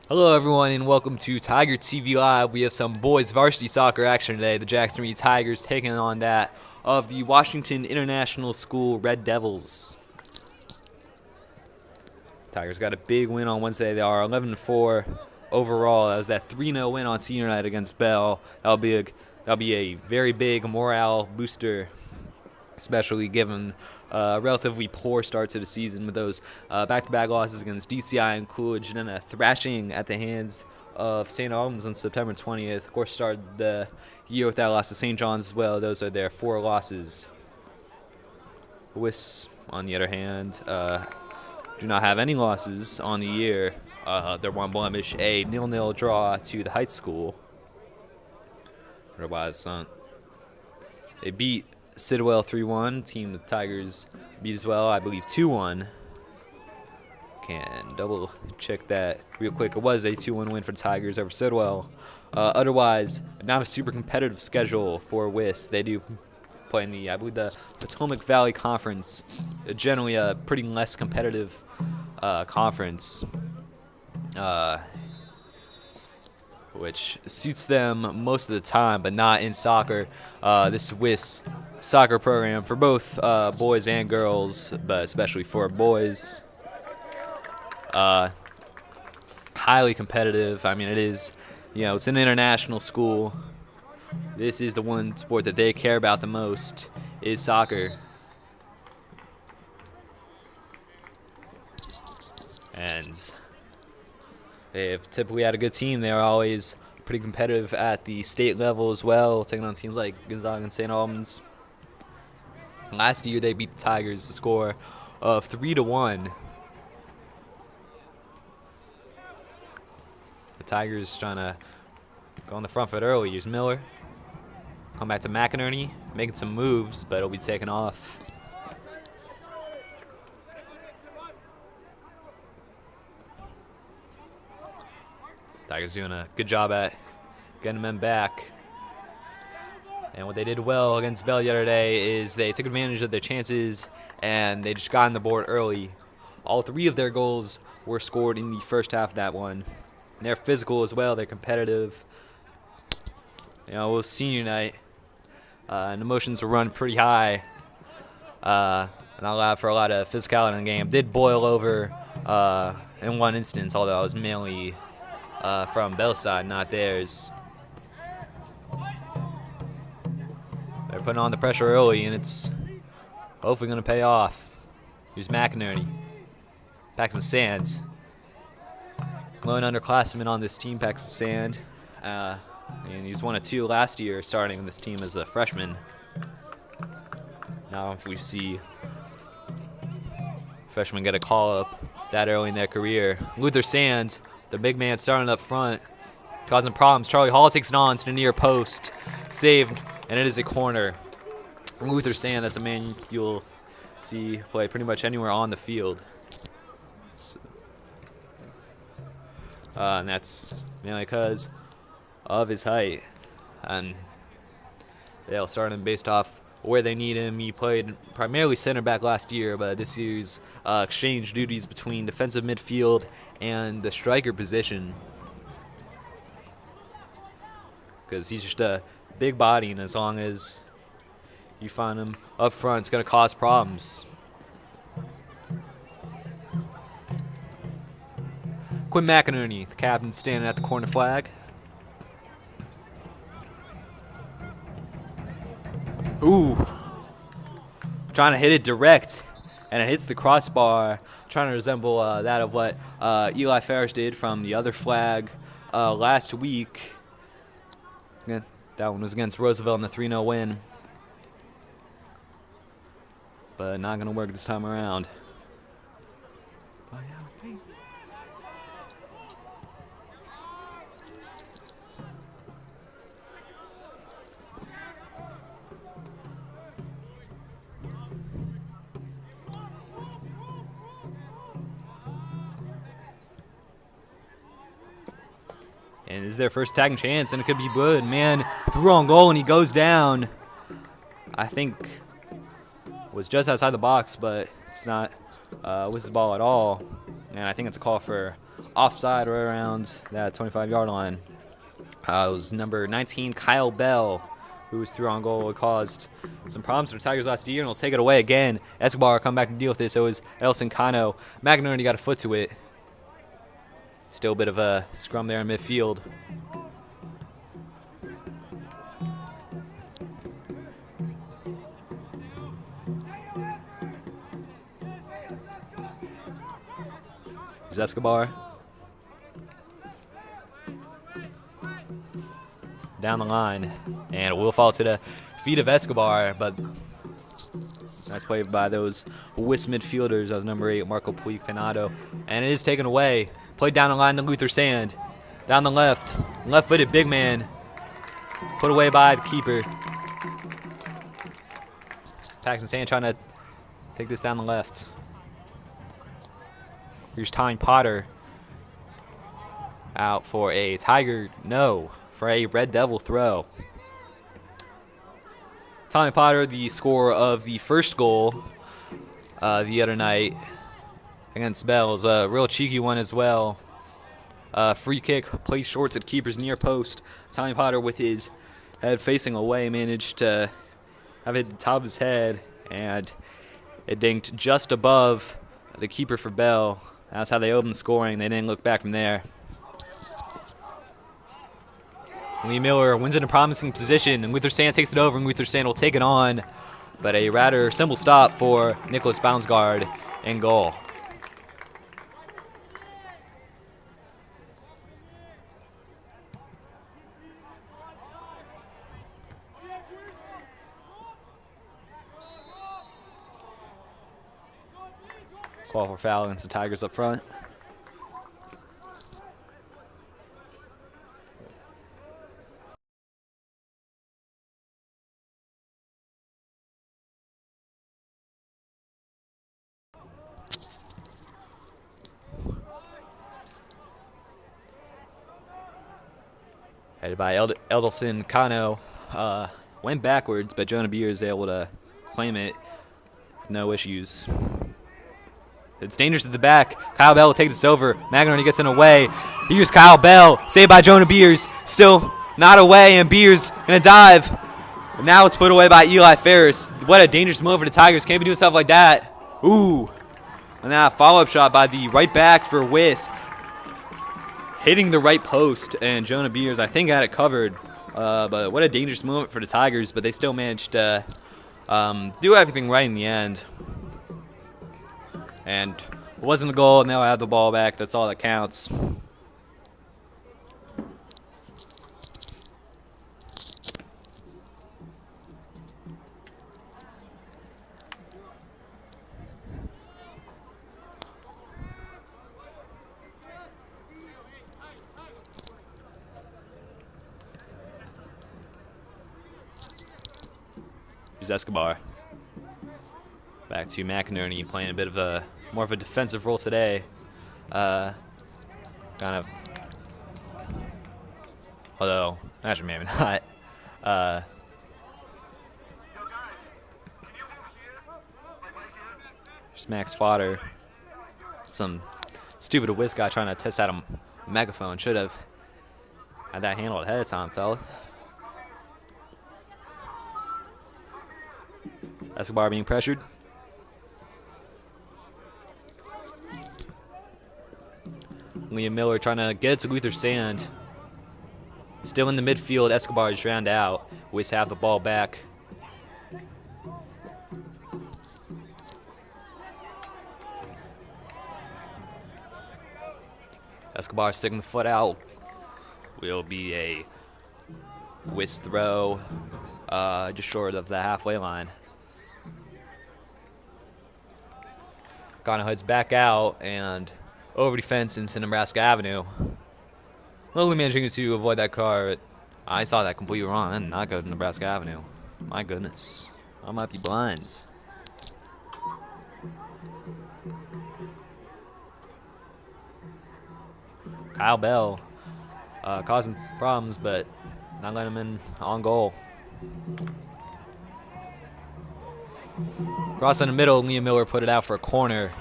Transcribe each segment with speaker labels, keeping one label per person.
Speaker 1: Hello everyone and welcome to Tiger TV Live. We have some boys varsity soccer action today. The Jackson Reed Tigers taking on that of the Washington International School Red Devils. Tigers got a big win on Wednesday. They are 11-4 overall. That was that 3-0 win on senior night against Bell. That'll be a very big morale booster, especially given a relatively poor start to the season with those back-to-back losses against DCI and Coolidge, and then a thrashing at the hands of St. Albans on September 20th. Of course, started the year with that loss to St. John's as well. Those are their 4 losses. WIS, on the other hand, do not have any losses on the year. Their one blemish, a 0-0 draw to the Heights School. Otherwise, they beat Sidwell 3-1, team the Tigers beat as well, I believe 2-1. Can double check that real quick. It was a 2-1 win for the Tigers over Sidwell. Otherwise, not a super competitive schedule for WIS. They do play in the, I believe, the Potomac Valley Conference, generally a pretty less competitive conference, which suits them most of the time, but not in soccer. This WIS soccer program for both boys and girls, but especially for boys, highly competitive. I mean, it is, it's an international school. This is the one sport that they care about the most, is soccer. And they've typically had a good team. They're always pretty competitive at the state level as well, taking on teams like Gonzaga and St. Albans. Last year they beat the Tigers the score of 3-1. The Tigers trying to go on the front foot early. Here's Miller. Come back to McInerney, making some moves, but it'll be taken off. Tigers doing a good job at getting men back. And what they did well against Bell the other day is they took advantage of their chances and they just got on the board early. All 3 of their goals were scored in the first half of that one. And they're physical as well. They're competitive. It was senior night, and emotions were run pretty high. Not allowed for a lot of physicality in the game. Did boil over in one instance, although it was mainly from Bell's side, not theirs. They're putting on the pressure early, and it's hopefully going to pay off. Here's McInerney. Paxton Sands. Lone underclassman on this team, Paxton Sand. And he's 1 of 2 last year starting this team as a freshman. Now if we see freshmen get a call-up that early in their career. Luther Sands, the big man starting up front, causing problems. Charlie Hall takes it on to the near post. Saved, and it is a corner. Luther Sand, that's a man you'll see play pretty much anywhere on the field. And that's mainly because of his height. And they'll start him based off where they need him. He played primarily center back last year, but this year's exchanged duties between defensive midfield and the striker position, because he's just a big body, and as long as you find him up front, it's going to cause problems. Quinn McInerney, the captain, standing at the corner flag. Ooh. Trying to hit it direct, and it hits the crossbar, trying to resemble that of what Eli Ferris did from the other flag last week. Yeah, that one was against Roosevelt in the 3-0 win. But not going to work this time around. And this is their first attacking chance, and it could be good. Man threw on goal, and he goes down. I think was just outside the box, but it's not WIS's ball at all. And I think it's a call for offside right around that 25-yard line. It was number 19, Kyle Bell, who was through on goal. It caused some problems for the Tigers last year, and will take it away again. Escobar come back and deal with it. So is Elson Cano. McInerney got a foot to it. Still a bit of a scrum there in midfield. There's Escobar. Down the line, and it will fall to the feet of Escobar, but nice play by those WIS midfielders. That was number 8, Marco Puig Penado, and it is taken away. Played down the line to Luther Sand. Down the left-footed big man, put away by the keeper. Paxton Sand trying to take this down the left. Here's Tommy Potter out for a for a Red Devil throw. Tommy Potter, the scorer of the first goal the other night against Bell, was a real cheeky one as well. Free kick, played short at keeper's near post. Tommy Potter, with his head facing away, managed to have it at the top of his head, and it dinked just above the keeper for Bell. That's how they opened scoring. They didn't look back from there. Lee Miller wins in a promising position, and Luther Sand takes it over, and Luther Sand will take it on. But a rather simple stop for Nicholas Bounsgaard in goal. Call for foul against the Tigers up front. Headed by Edelson Cano. Went backwards, but Jonah Beer is able to claim it with no issues. It's dangerous at the back. Kyle Bell will take this over. McInerney gets in away. Here's Kyle Bell, saved by Jonah Beers. Still not away, and Beers gonna dive. And now it's put away by Eli Ferris. What a dangerous move for the Tigers. Can't be doing stuff like that. Ooh. And now a follow-up shot by the right back for WIS. Hitting the right post, and Jonah Beers, I think, had it covered. But what a dangerous moment for the Tigers, but they still managed to do everything right in the end. And it wasn't a goal. Now I have the ball back. That's all that counts. Here's Escobar. Back to McInerney, playing a bit of a more of a defensive role today. Kind of, although actually maybe not. Just Max Fodder. Some stupid WIS guy trying to test out a megaphone. Should have had that handled ahead of time, fella. Escobar being pressured. Liam Miller trying to get it to Luther Sand. Still in the midfield. Escobar is drowned out. WIS have the ball back. Escobar sticking the foot out. Will be a WIS throw just short of the halfway line. Connor heads back out and over defense into Nebraska Avenue. Literally managing to avoid that car, but I saw that completely wrong. I did not go to Nebraska Avenue. My goodness. I might be blind. Kyle Bell causing problems, but not letting him in on goal. Cross in the middle, Liam Miller put it out for a corner.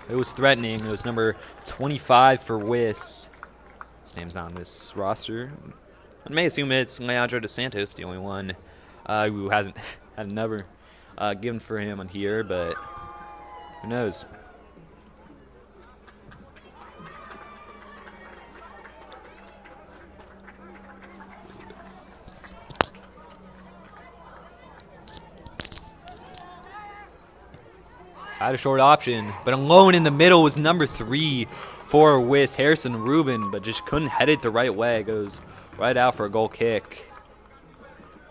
Speaker 1: It was threatening. It was number 25 for WIS. His name's on this roster. I may assume it's Leandro dos Santos, the only one who hasn't had a number given for him on here, but who knows? Had a short option, but alone in the middle was number 3 for WIS, Harrison Rubin, but just couldn't head it the right way. Goes right out for a goal kick.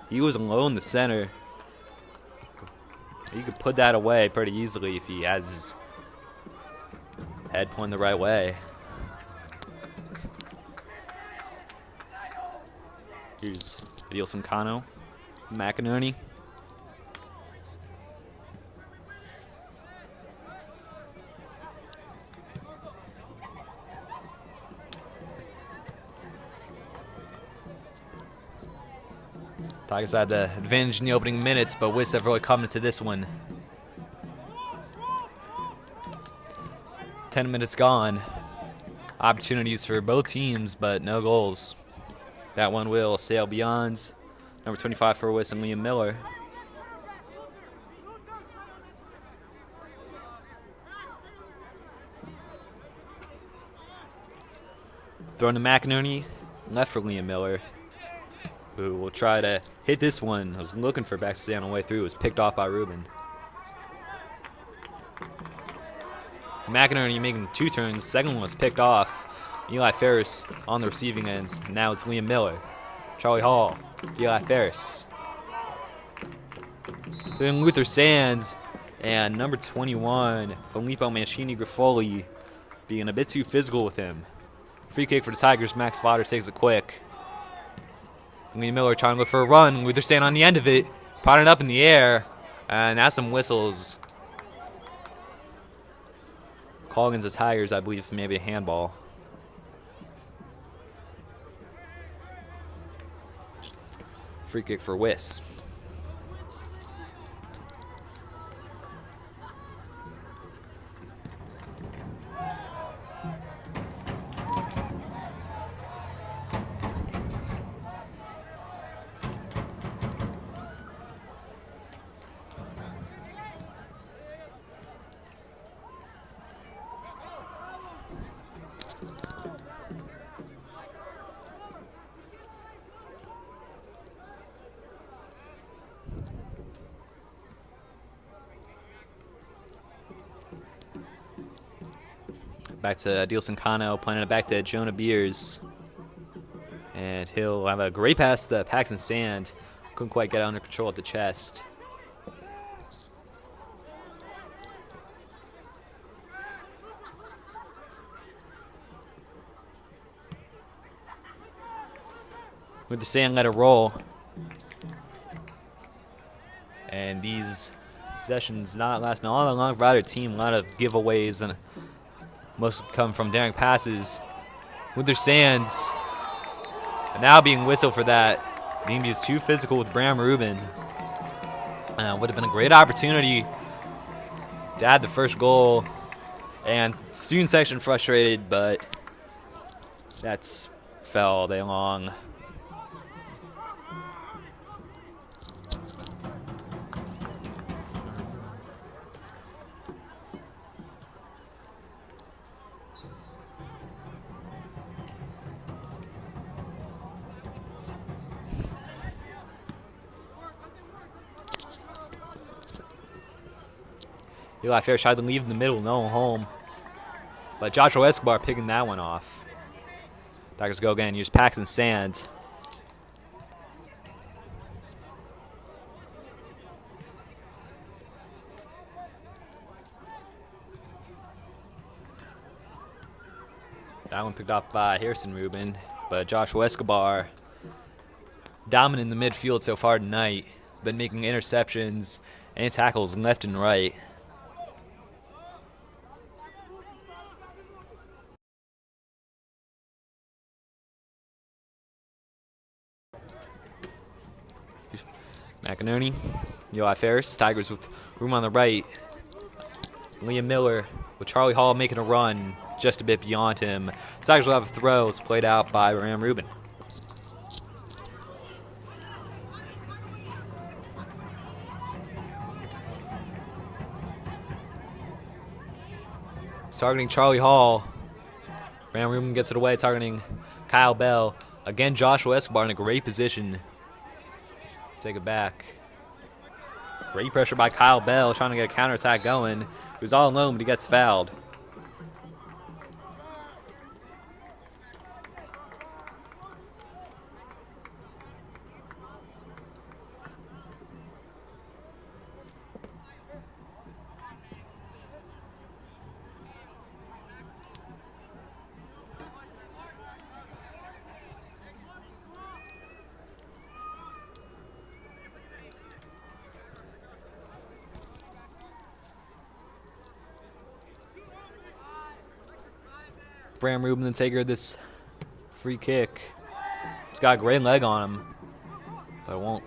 Speaker 1: He was alone in the center. He could put that away pretty easily if he has his head pointing the right way. Here's Adilson Cano, McInerney. Tigers had the advantage in the opening minutes, but WIS have really come into this one. 10 minutes gone. Opportunities for both teams, but no goals. That one will sail beyond. Number 25 for WIS and Liam Miller. Throwing to McInerney, left for Liam Miller, who will try to hit this one. I was looking for Baxter on the way through. It was picked off by Rubin. McInerney making 2 turns. Second one was picked off. Eli Ferris on the receiving end. Now it's Liam Miller. Charlie Hall. Eli Ferris. Then Luther Sands and number 21, Filippo Mancini Grifoli, being a bit too physical with him. Free kick for the Tigers. Max Fodder takes it quick. Liam Miller trying to look for a run. Luther Sand on the end of it, prodding it up in the air, and that's some whistles. Call against the Tigers, I believe, maybe a handball. Free kick for WIS. Back to Adilson Cano, playing it back to Jonah Beers. And he'll have a great pass to Paxton Sand. Couldn't quite get under control at the chest. With the Sand let it roll. And these possessions not lasting all that long for either team. A lot of giveaways, and most come from daring passes. With their Sands, and now being whistled for that. Being used too physical with Bram Rubin. Would have been a great opportunity to add the first goal. And student section frustrated, but that's fell all day long. Eli Ferris tried to leave in the middle, no home. But Joshua Escobar picking that one off. Tigers go again, use Paxton Sand. That one picked off by Harrison Rubin. But Joshua Escobar, dominant in the midfield so far tonight. Been making interceptions and tackles left and right. McInerney, Eli Ferris, Tigers with room on the right. Liam Miller with Charlie Hall making a run just a bit beyond him. Tigers will have throws played out by Bram Rubin. Targeting Charlie Hall. Bram Rubin gets it away, targeting Kyle Bell. Again, Joshua Escobar in a great position. Take it back. Great pressure by Kyle Bell, trying to get a counterattack going. He was all alone, but he gets fouled. Bram Rubin, the taker of this free kick. He's got a great leg on him, but it won't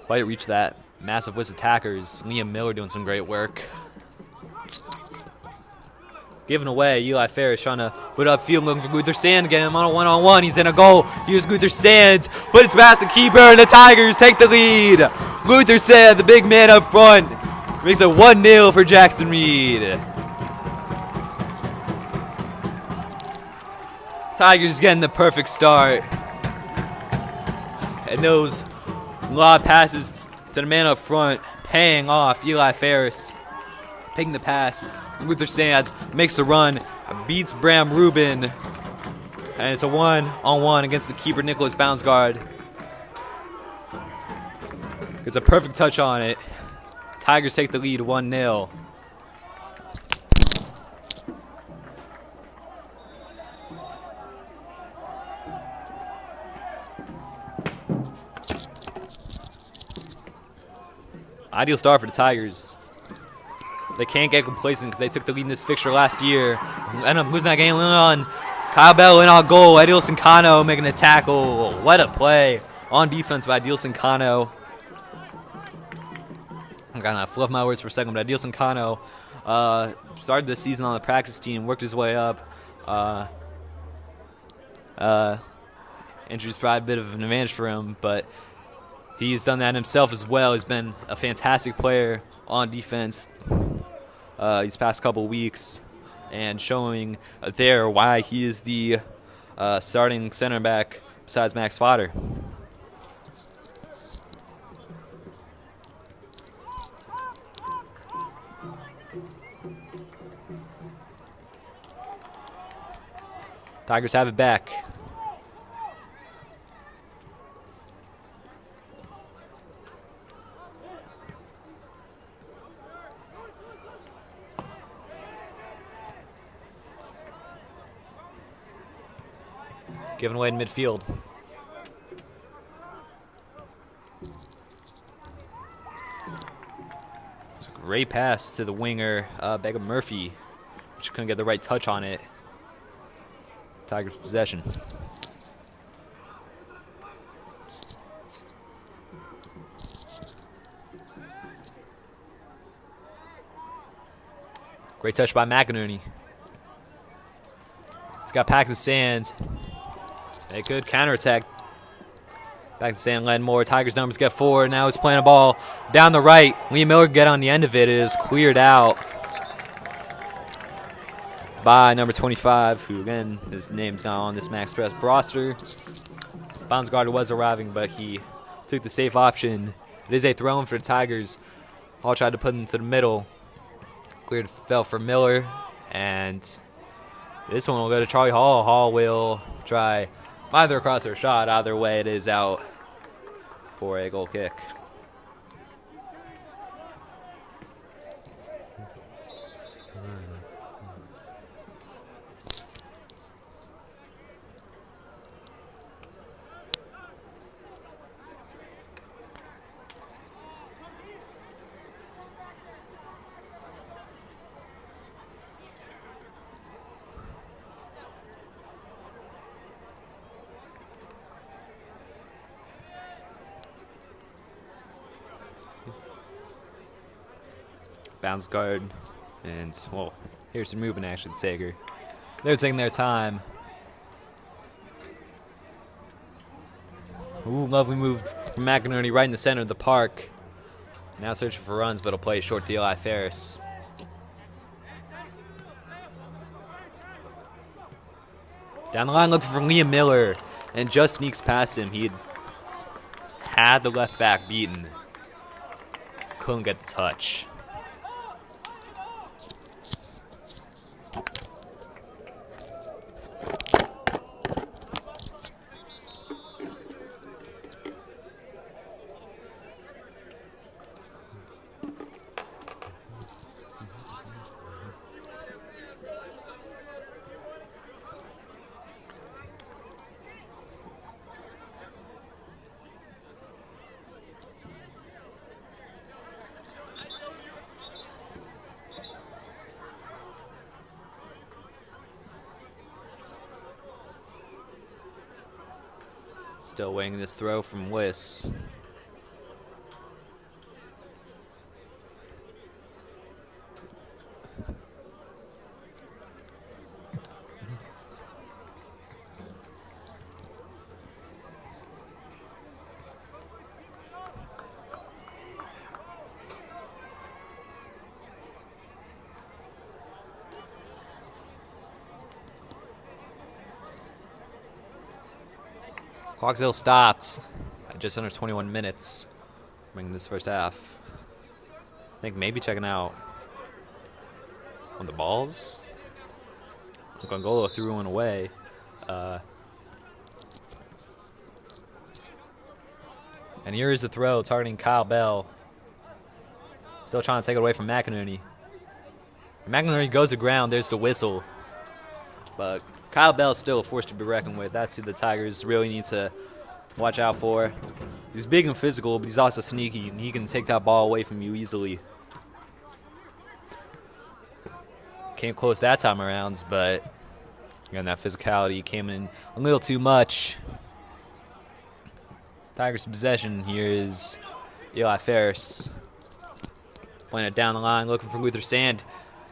Speaker 1: quite reach that massive WIS attackers. Liam Miller doing some great work. Giving away, Eli Ferris trying to put up field, looking for Guther Sand, getting him on a one-on-one. He's in a goal. Here's Guther Sands, but it's past the keeper, and the Tigers take the lead. Guther Sand, the big man up front, makes it 1-0 for Jackson Reed. Tigers getting the perfect start. And those lob passes to the man up front, paying off. Eli Ferris taking the pass. Luther Sands makes the run, beats Bram Rubin. And it's a 1-on-1 against the keeper, Nicholas Bounsgaard. Gets a perfect touch on it. Tigers take the lead 1-0. Ideal start for the Tigers. They can't get complacent because they took the lead in this fixture last year. End up losing that game on Kyle Bell in on goal. Adilson Cano making a tackle. What a play on defense by Adilson Cano. I'm gonna fluff my words for a second, but Adilson Cano started this season on the practice team, worked his way up. Injury's probably a bit of an advantage for him, but he's done that himself as well. He's been a fantastic player on defense these past couple weeks, and showing there why he is the starting center back besides Max Fodder. Tigers have it back. Given away in midfield. It's a great pass to the winger, Beckham Murphy, which couldn't get the right touch on it. Tigers possession. Great touch by McInerney. He's got Paxton Sands. A good counterattack. Back to San Ledmore. Tigers numbers get forward. Now he's playing a ball down the right. Liam Miller get on the end of it. It is cleared out by number 25, who again, his name's not on this Max Press roster. Bounsgaard was arriving, but he took the safe option. It is a throw-in for the Tigers. Hall tried to put him to the middle. Cleared fell for Miller, and this one will go to Charlie Hall. Hall will try either across or shot. Either way, it is out for a goal kick. Bounsgaard and, well, Harrison Rubin actually the taker. They're taking their time. Ooh, lovely move from McInerney right in the center of the park. Now searching for runs, but he'll play short to Eli Ferris. Down the line looking for Liam Miller, and just sneaks past him. He had the left back beaten. Couldn't get the touch. Still waiting this throw from WIS. Clock still stopped at just under 21 minutes, bringing this first half. I think maybe checking out on the balls. Gongolo threw one away. And here is the throw targeting Kyle Bell. Still trying to take it away from McInerney. McInerney goes to ground. There's the whistle. But Kyle Bell's still a force to be reckoned with. That's who the Tigers really need to watch out for. He's big and physical, but he's also sneaky, and he can take that ball away from you easily. Came close that time around, but again, that physicality came in a little too much. Tigers' possession here is Eli Ferris. Playing it down the line, looking for Luther Sand.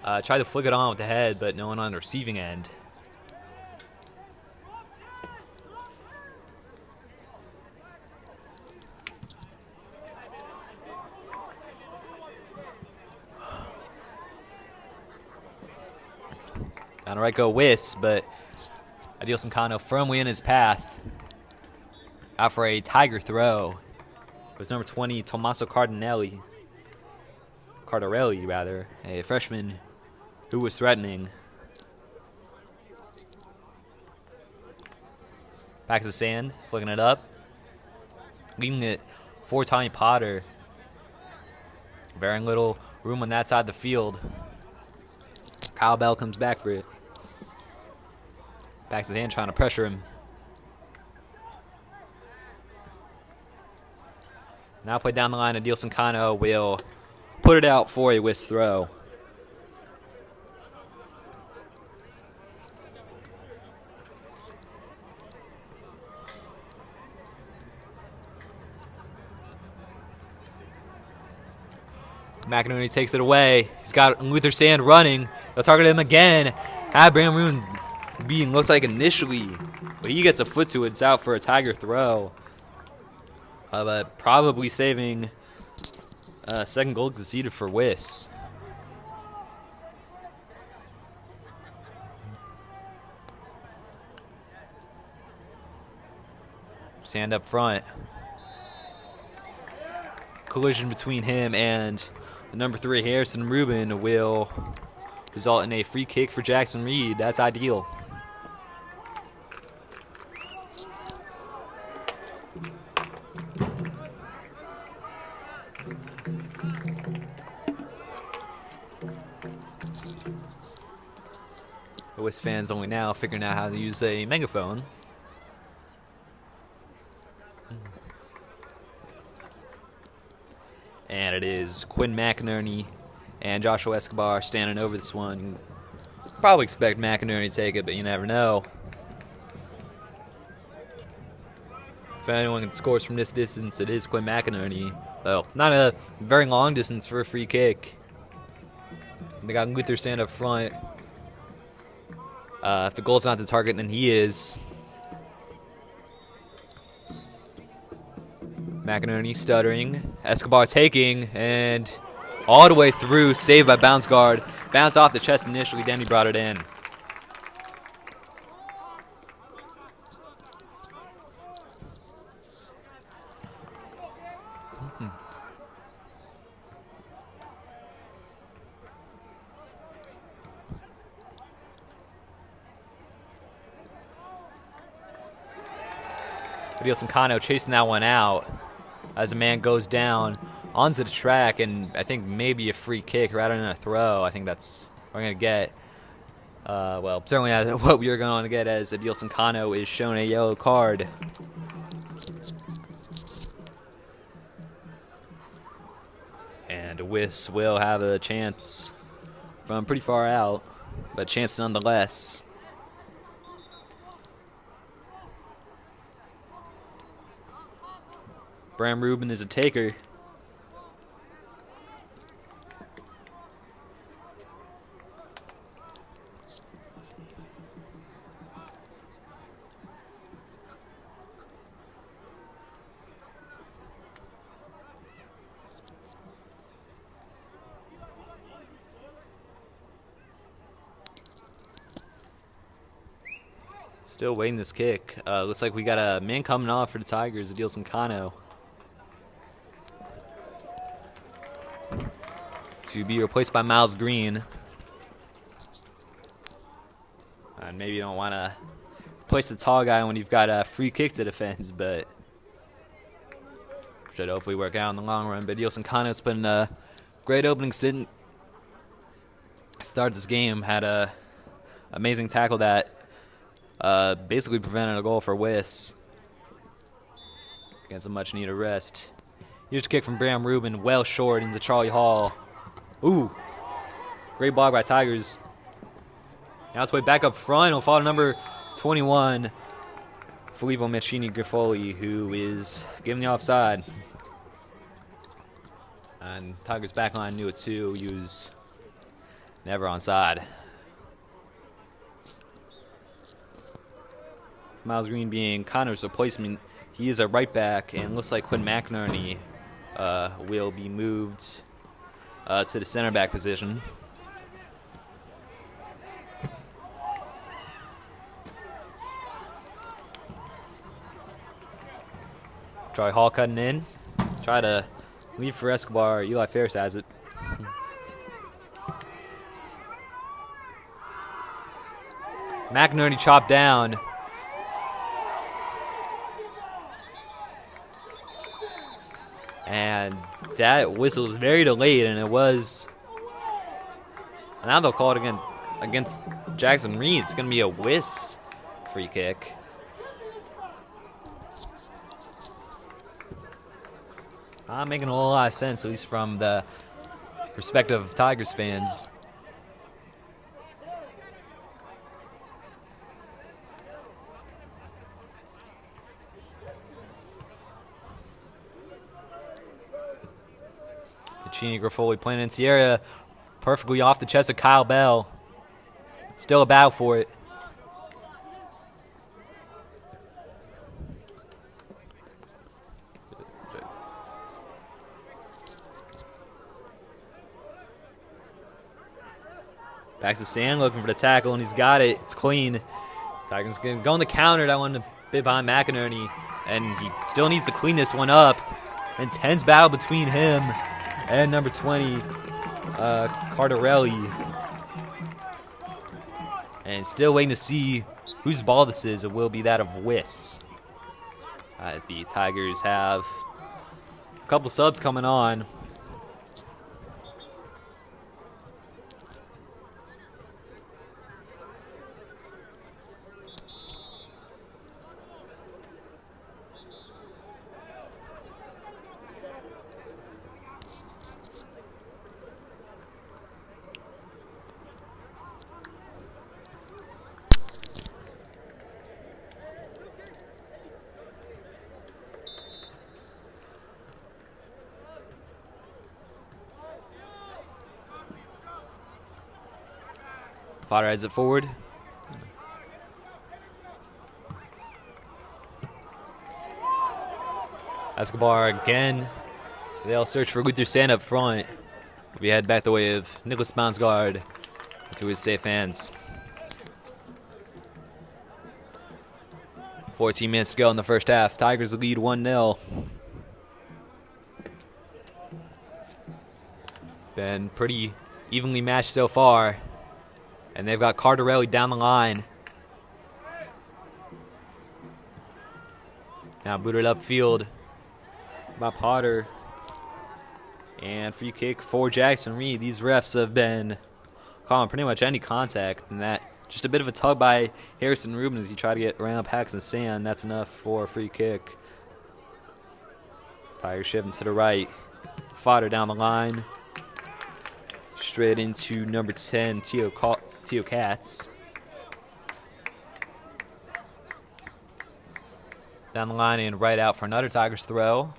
Speaker 1: Tried to flick it on with the head, but no one on the receiving end. On the right go WIS, but Adilson Kano firmly in his path. Out for a Tiger throw. It was number 20, Tommaso Cardarelli, a freshman who was threatening. Back to Sand, flicking it up. Leaving it for Tommy Potter. Very little room on that side of the field. Kyle Bell comes back for it. Backs his hand, trying to pressure him. Now play down the line, Adilson Kano will put it out for a WIS throw. McInerney takes it away. He's got Luther Sand running. They'll target him again. Had Brandon Moon being looks like initially, but he gets a foot to it. It's out for a Tiger throw. But probably saving second goal conceded for WIS. Sand up front. Collision between him and the number 3 Harrison Rubin will result in a free kick for Jackson Reed. That's ideal. The WIS fans only now figuring out how to use a megaphone. And it is Quinn McInerney and Joshua Escobar standing over this one. Probably expect McInerney to take it, but you never know. If anyone scores from this distance, it is Quinn McInerney. Though not a very long distance for a free kick. They got Luther Sand up front. If the goal's not the target, then he is. McInerney stuttering. Escobar taking, and all the way through, saved by bounce guard. Bounced off the chest initially, then he brought it in. Adilson Kano chasing that one out as a man goes down onto the track, and I think maybe a free kick rather than a throw. I think that's what we're going to get. Well, certainly what we are going to get, as Adilson Kano is shown a yellow card. And WIS will have a chance from pretty far out, but chance nonetheless. Bram Rubin is a taker. Still waiting this kick. Looks like we got a man coming off for the Tigers, Adilson Kano. To be replaced by Miles Green. And maybe you don't want to replace the tall guy when you've got a free kick to defend, but should hopefully work out in the long run. But Adilson Kano's put in a great opening stint. Started this game, had a amazing tackle that basically prevented a goal for WIS against a much needed rest. Here's a kick from Bram Rubin, well short into Charlie Hall. Ooh, great block by Tigers. Now it's way back up front. It'll fall to number 21, Filippo Mancini-Grifoli, who is giving the offside. And Tigers back line knew it too. He was never onside. Miles Green being Connor's replacement, he is a right back, and looks like Quinn McInerney will be moved to the center back position. Charlie Hall cutting in. Try to leave for Escobar. Eli Ferris has it. McInerney chopped down. And that whistle was very delayed, and it was. Now they'll call it again against Jackson Reed. It's going to be a WIS free kick. Not making a whole lot of sense, at least from the perspective of Tigers fans. Mancini-Grifoli playing into the area, perfectly off the chest of Kyle Bell. Still a battle for it. Back to Sand looking for the tackle, and he's got it. It's clean. Tigers going to go on the counter. That one a bit behind McInerney, and he still needs to clean this one up. Intense battle between him and number 20, Cardarelli. And still waiting to see whose ball this is. It will be that of WIS, as the Tigers have a couple subs coming on. Fodder heads it forward. Escobar again. They'll search for Luther Sand up front. We head back the way of Nicholas Bonsgard to his safe hands. 14 minutes to go in the first half. Tigers lead 1-0. Been pretty evenly matched so far. And they've got Cardarelli down the line. Now booted upfield by Potter. And free kick for Jackson Reed. These refs have been calling pretty much any contact, and that just a bit of a tug by Harrison Rubin as he tried to get around Paxton Sand. That's enough for a free kick. Tigers shifting to the right. Fodder down the line. Straight into number 10, Teo Katz. Down the line and right out for another Tigers throw.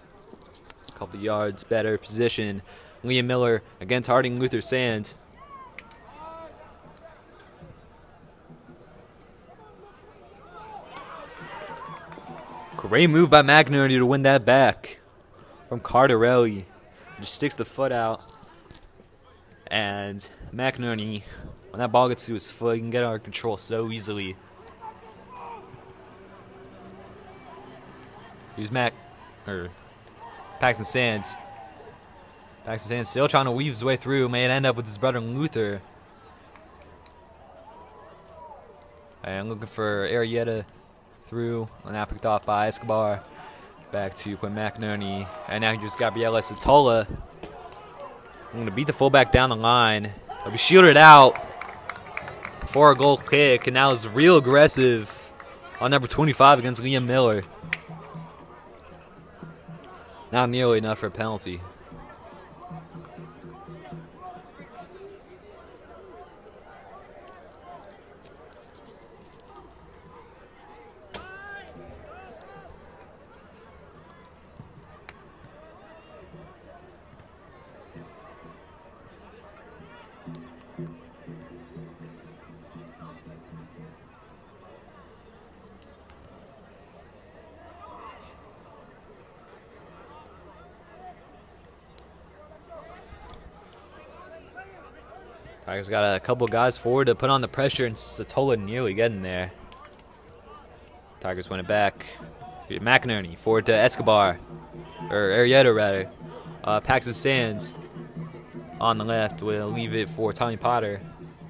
Speaker 1: A couple yards better position. Liam Miller against Harding Luther Sand. Great move by McNerney to win that back from Cardarelli. Just sticks the foot out. And McNerney, when that ball gets to his foot, he can get out of control so easily. Here's Paxton Sands. Paxton Sands still trying to weave his way through. May it end up with his brother Luther. And looking for Arietta through. And now picked off by Escobar. Back to Quinn McNerney. And now here's Gabriela Satola. I'm going to beat the fullback down the line. He'll be shielded out for a goal kick. And now is real aggressive on number 25 against Liam Miller. Not nearly enough for a penalty. Tigers got a couple guys forward to put on the pressure, and Satola nearly getting there. Tigers win it back. McNerney forward to Escobar, or Arietta rather. Paxton Sands on the left will leave it for Tommy Potter.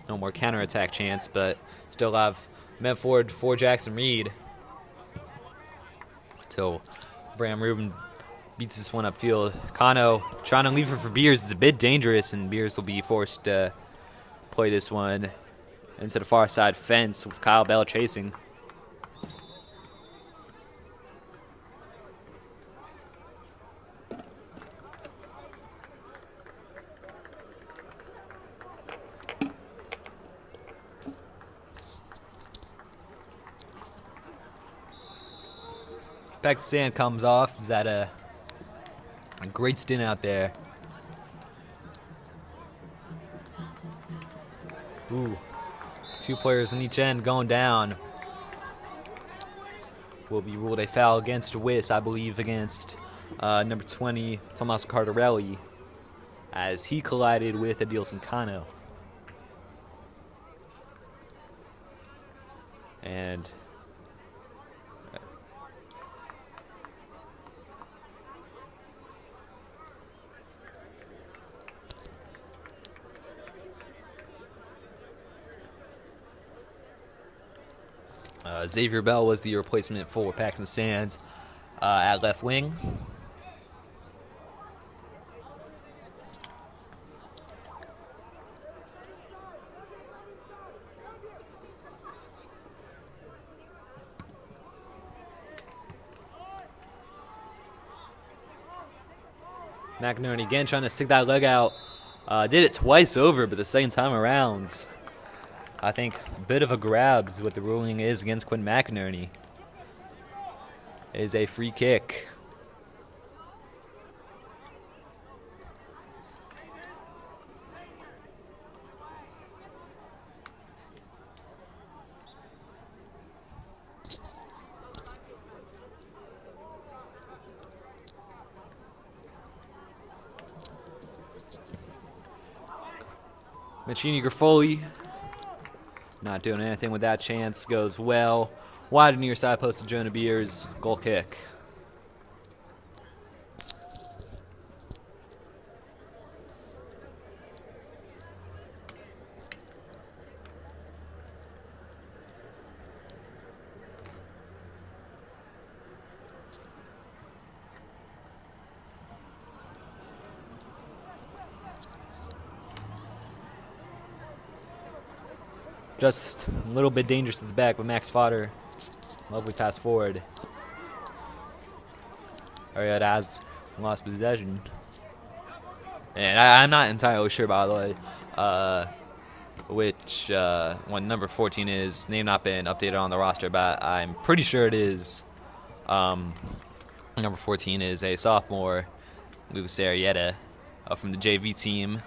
Speaker 1: No more counterattack chance, but still have men forward for Jackson Reed. Till Bram Rubin beats this one upfield. Kano trying to leave it for Beers. It's a bit dangerous, and Beers will be forced to play this one into the far side fence with Kyle Bell chasing. Paxton Sand comes off. Is that a great stint out there? Ooh, two players on each end going down. Will be ruled a foul against WIS, I believe, against number 20, Tomas Cardarelli, as he collided with Adilson Cano. And Xavier Bell was the replacement for Paxton Sands at left wing. McNerney again trying to stick that leg out. Did it twice over, but the second time around, I think a bit of a grab is what the ruling is against Quinn McNerney. It is a free kick. Mancini Grifoli not doing anything with that chance. Goes well. Wide near side post to Jonah Beers. Goal kick. Just a little bit dangerous at the back, but Max Fodder, lovely pass forward. Arietta has lost possession. And I'm not entirely sure, by the way, which one number 14 is. Name not been updated on the roster, but I'm pretty sure it is. Number 14 is a sophomore, Lucas Arietta, from the JV team.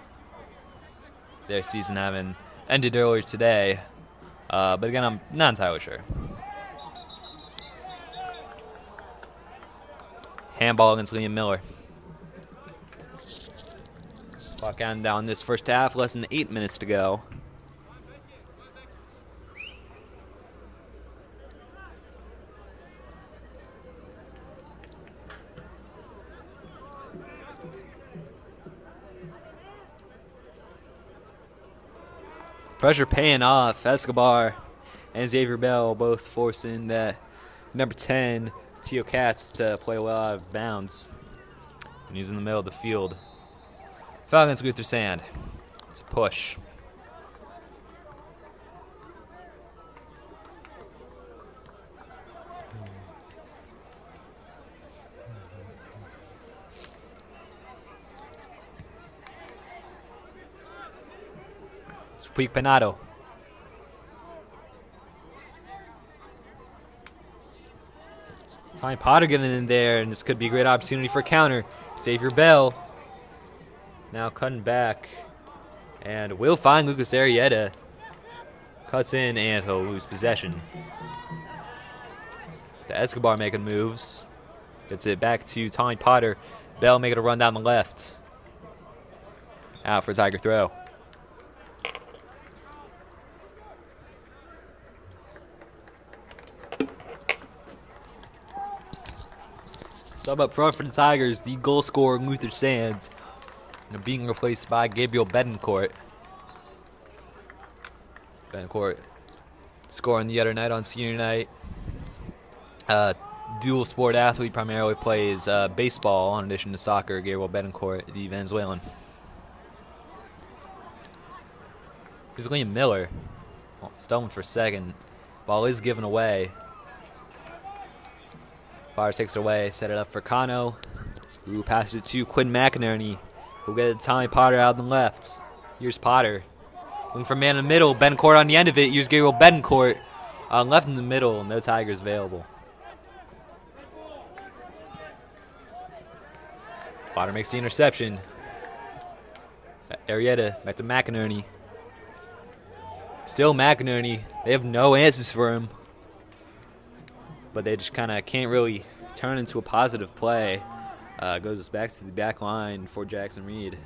Speaker 1: Their season having ended earlier today, but again, I'm not entirely sure. Handball against Liam Miller. Clock counting down this first half, less than 8 minutes to go. Pressure paying off. Escobar and Xavier Bell both forcing that number 10, Teo Katz, to play well out of bounds. And he's in the middle of the field. Falcons go through sand. It's a push. Puig Penado. Tommy Potter getting in there, and this could be a great opportunity for a counter. Xavier Bell now cutting back, and will find Lucas Arietta. Cuts in, and he'll lose possession. The Escobar making moves. Gets it back to Tommy Potter. Bell making a run down the left. Out for a Tiger throw. Sub up front for the Tigers, the goal scorer Luther Sands, being replaced by Gabriel Betancourt. Betancourt scoring the other night on senior night. Dual sport athlete, primarily plays baseball in addition to soccer. Gabriel Betancourt, the Venezuelan. Here's Liam Miller. Oh, stolen for second. Ball is given away. Fire takes it away, set it up for Kano, who passes it to Quinn McInerney, who'll get it to Tommy Potter out on the left. Here's Potter. Looking for man in the middle, Betancourt on the end of it. Here's Gabriel Betancourt left in the middle, no Tigers available. Potter makes the interception. Arietta back to McInerney. Still McInerney. They have no answers for him. But they just kind of can't really turn into a positive play. Goes back to the back line for Jackson Reed.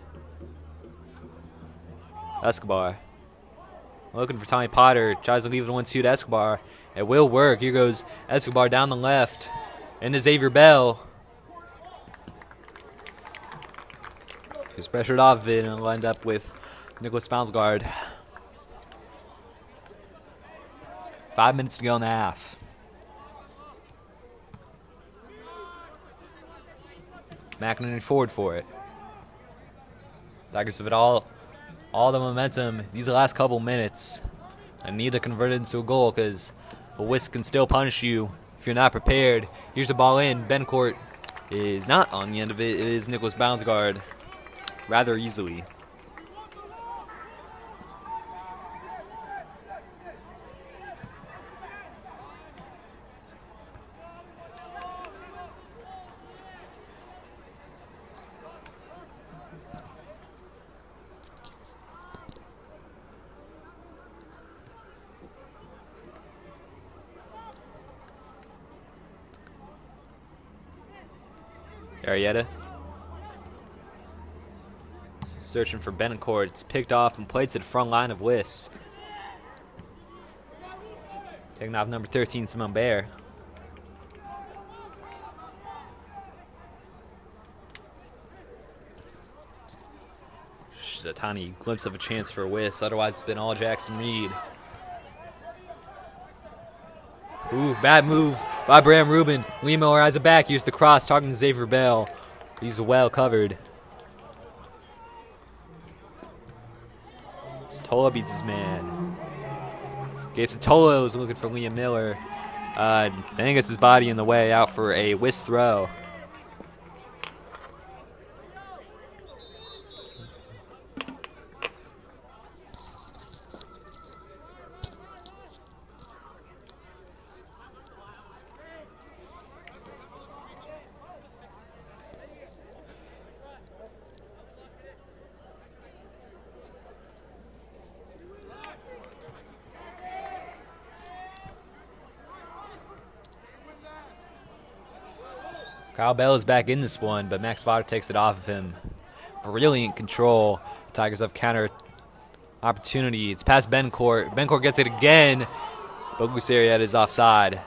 Speaker 1: Escobar. Looking for Tommy Potter. Tries to leave it 1-2 to Escobar. It will work. Here goes Escobar down the left. Into Xavier Bell. He's pressured off of it and will end up with Nicholas Bounsgaard. 5 minutes to go in the half. McInerney forward for it. Tigers have it all the momentum these last couple minutes. I need to convert it into a goal because a WIS can still punish you if you're not prepared. Here's the ball in. Betancourt is not on the end of it. It is Nicholas Bounsgaard rather easily. Arietta Searching for Betancourt. It's picked off and played to the front line of WIS. Taking off number 13, Simone Bear. Just a tiny glimpse of a chance for WIS. Otherwise, it's been all Jackson Reed. Ooh, bad move by Bram Rubin. Lee Miller has it back. Here's the cross, talking to Xavier Bell. He's well covered. Tola beats his man. Gabe Satola was looking for Liam Miller. Then gets his body in the way, out for a WIS throw. Kyle Bell is back in this one, but Max Vodder takes it off of him. Brilliant control. The Tigers have counter opportunity. It's past Betancourt. Betancourt gets it again, but Luceriet is offside.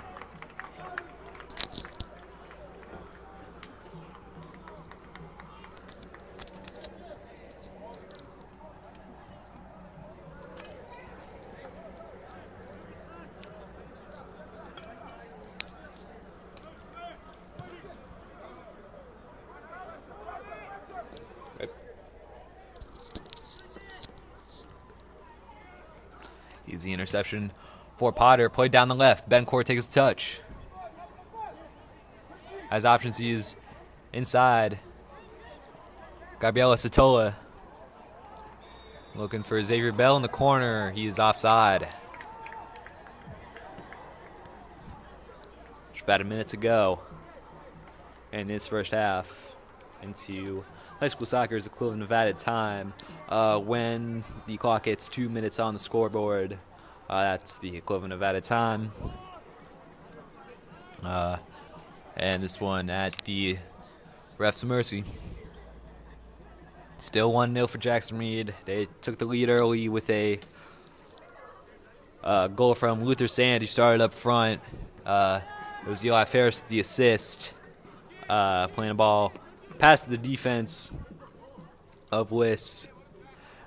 Speaker 1: Easy interception for Potter. Played down the left. Betancourt takes a touch. Has options to use inside. Gabriela Satola looking for Xavier Bell in the corner. He is offside. Just about a minute to go in this first half into high school soccer's equivalent of added time. When the clock hits 2 minutes on the scoreboard, that's the equivalent of added time. And this one at the ref's mercy. Still 1-0 for Jackson Reed. They took the lead early with a goal from Luther Sand, who started up front. It was Eli Ferris with the assist, playing the ball past the defense of WIS.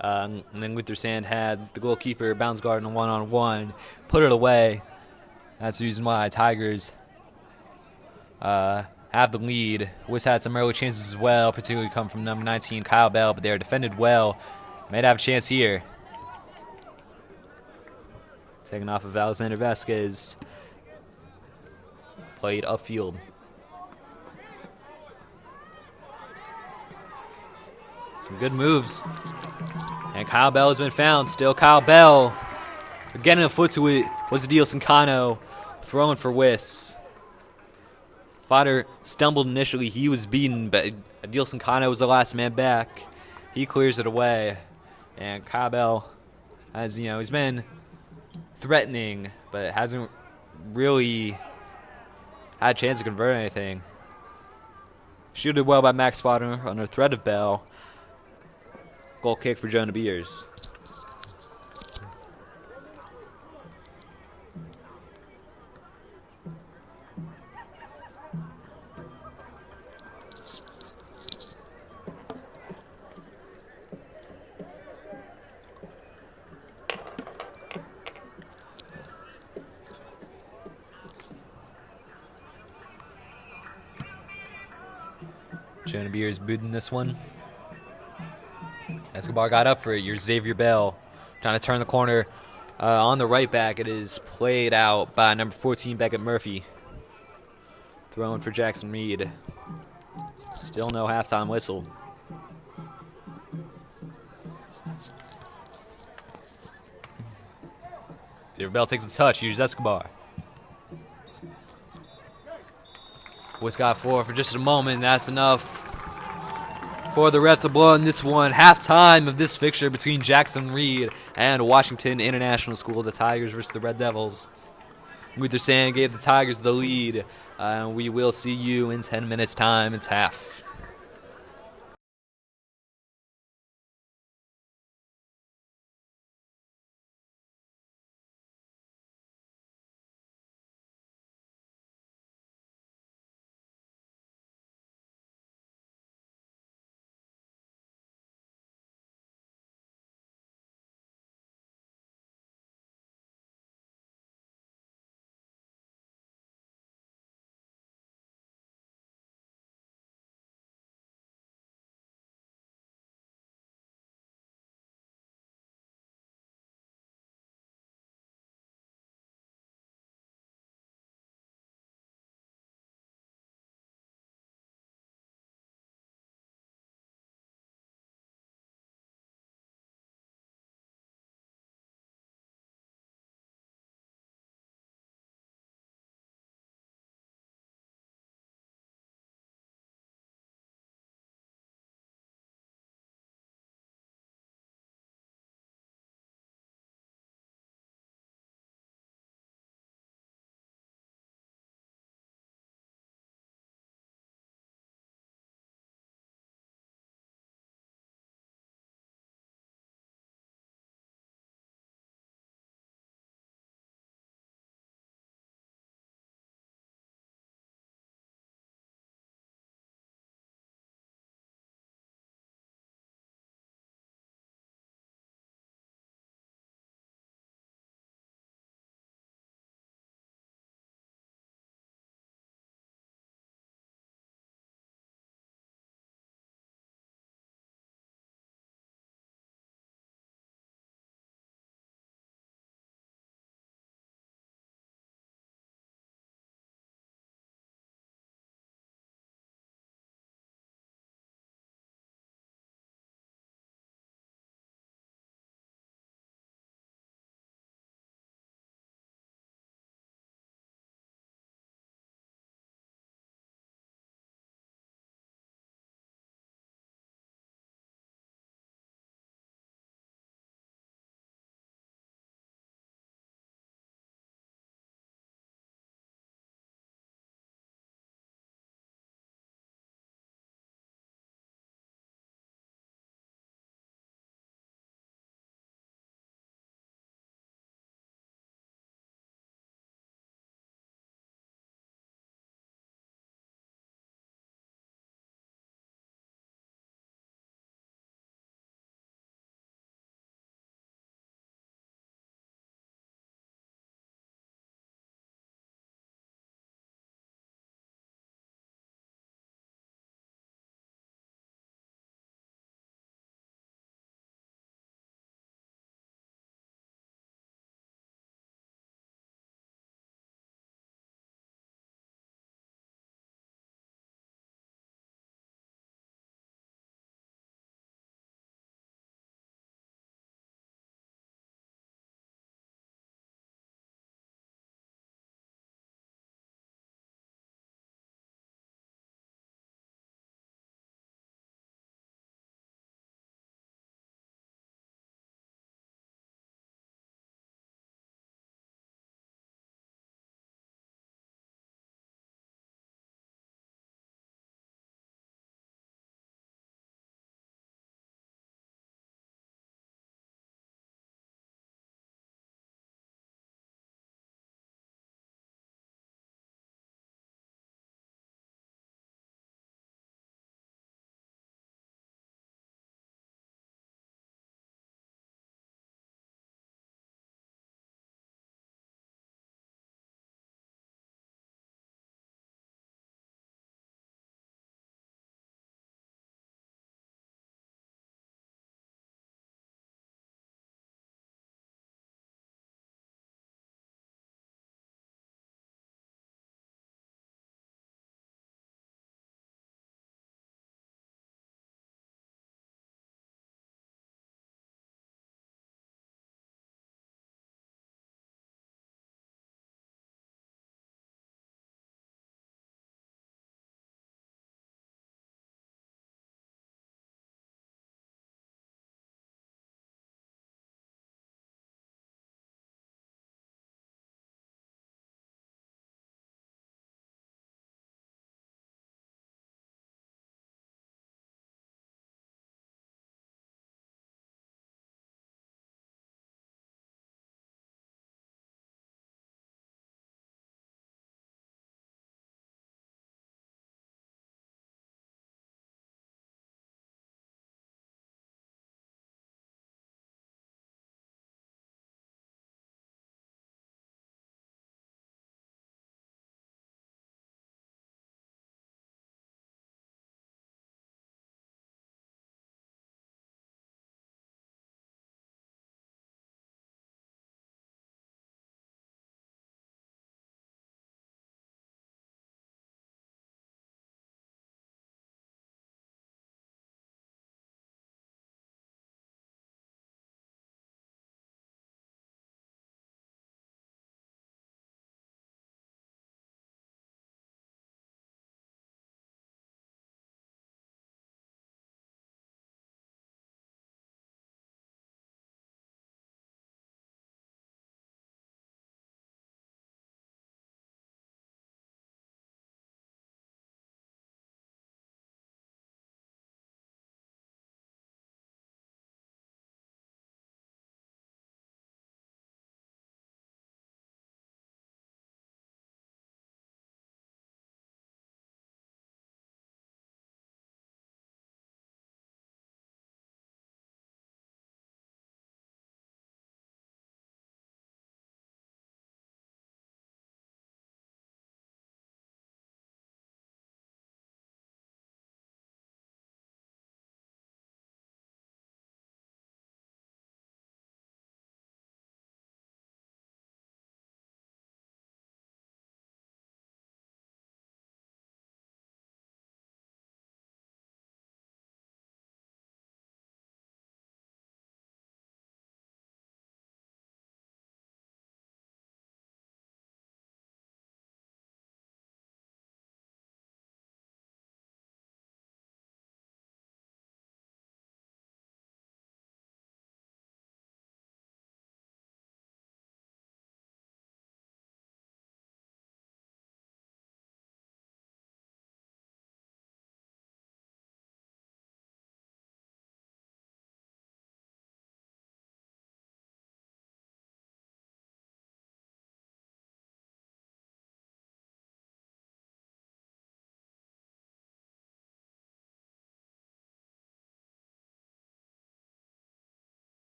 Speaker 1: And then Luther Sand had the goalkeeper bounce guard in a one-on-one, put it away. That's the reason why Tigers have the lead. WIS had some early chances as well, particularly come from number 19, Kyle Bell, but they are defended well. Might have a chance here. Taken off of Alexander Vasquez. Played upfield. Some good moves. And Kyle Bell has been found. Still Kyle Bell. Getting a foot to it was Adil Sincano. Throwing for WIS. Fodder stumbled initially. He was beaten, but Adil Sincano was the last man back. He clears it away. And Kyle Bell has, he's been threatening, but hasn't really had a chance to convert anything. Shooted well by Max Fodder under threat of Bell. Goal kick for Jonah Beers. Jonah Beers booting this one. Escobar got up for it. Here's Xavier Bell trying to turn the corner on the right back. It is played out by number 14, Beckett Murphy. Throwing for Jackson Reed. Still no halftime whistle. Xavier Bell takes a touch. Here's Escobar. WIS got forward for just a moment. That's enough for the ref to blow in this one. Halftime of this fixture between Jackson Reed and Washington International School. The Tigers versus the Red Devils. Luther Sand gave the Tigers the lead. We will see you in 10 minutes time. It's half.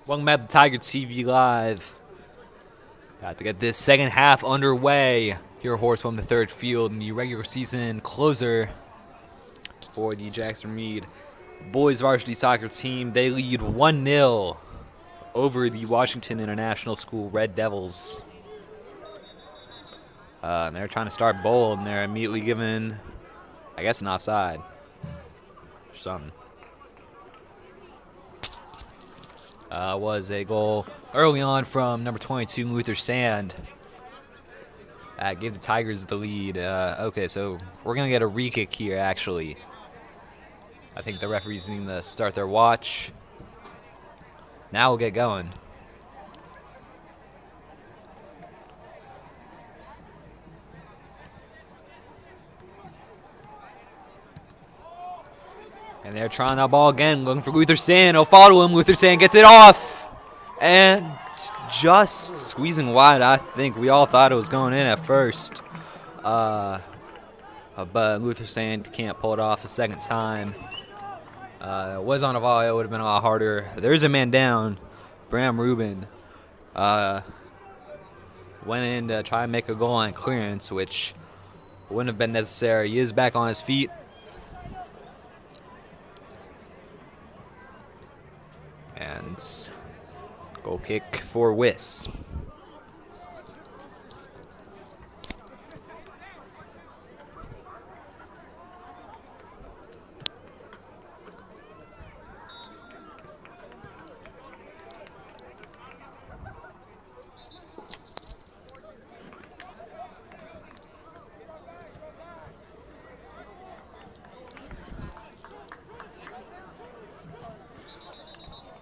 Speaker 1: Welcome back to Tiger TV Live. Got to get this second half underway. Here, horse from the third field in the regular season closer for the Jackson Meade boys varsity soccer team. They lead 1-0 over the Washington International School Red Devils. And they're trying to start bold, and they're immediately given, I guess, an offside or something. Was a goal early on from number 22, Luther Sand. Gave the Tigers the lead. Okay, so we're going to get a re-kick here, actually. I think the referees need to start their watch. Now we'll get going. And they're trying that ball again, looking for Luther Sand. He'll follow him. Luther Sand gets it off. And just squeezing wide, I think. We all thought it was going in at first. But Luther Sand can't pull it off a second time. It was on a volley. It would have been a lot harder. There's a man down. Bram Rubin went in to try and make a goal on clearance, which wouldn't have been necessary. He is back on his feet. And goal kick for WIS.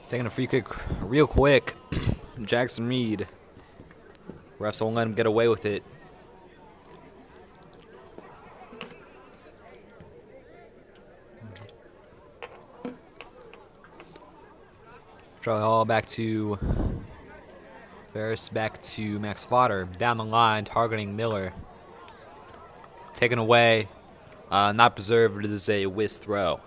Speaker 1: Taking a free kick real quick. Jackson Meade. Refs won't let him get away with it. Charlie Hall back to Ferris, back to Max Fodder. Down the line, targeting Miller. Taken away. Not preserved. It is a WIS throw.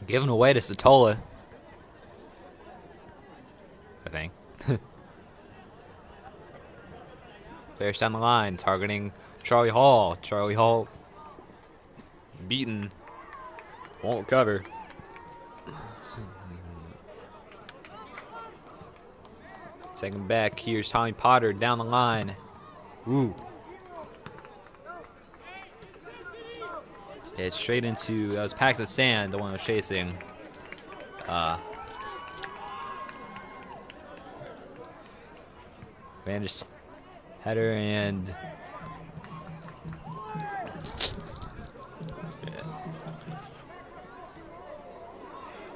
Speaker 1: Given away to Satola, I think. Players down the line, targeting Charlie Hall. Charlie Hall beaten. Won't cover. Second back, here's Tommy Potter down the line. Ooh. It's straight into, that was Paxton Sand, the one who was chasing. Man, just header and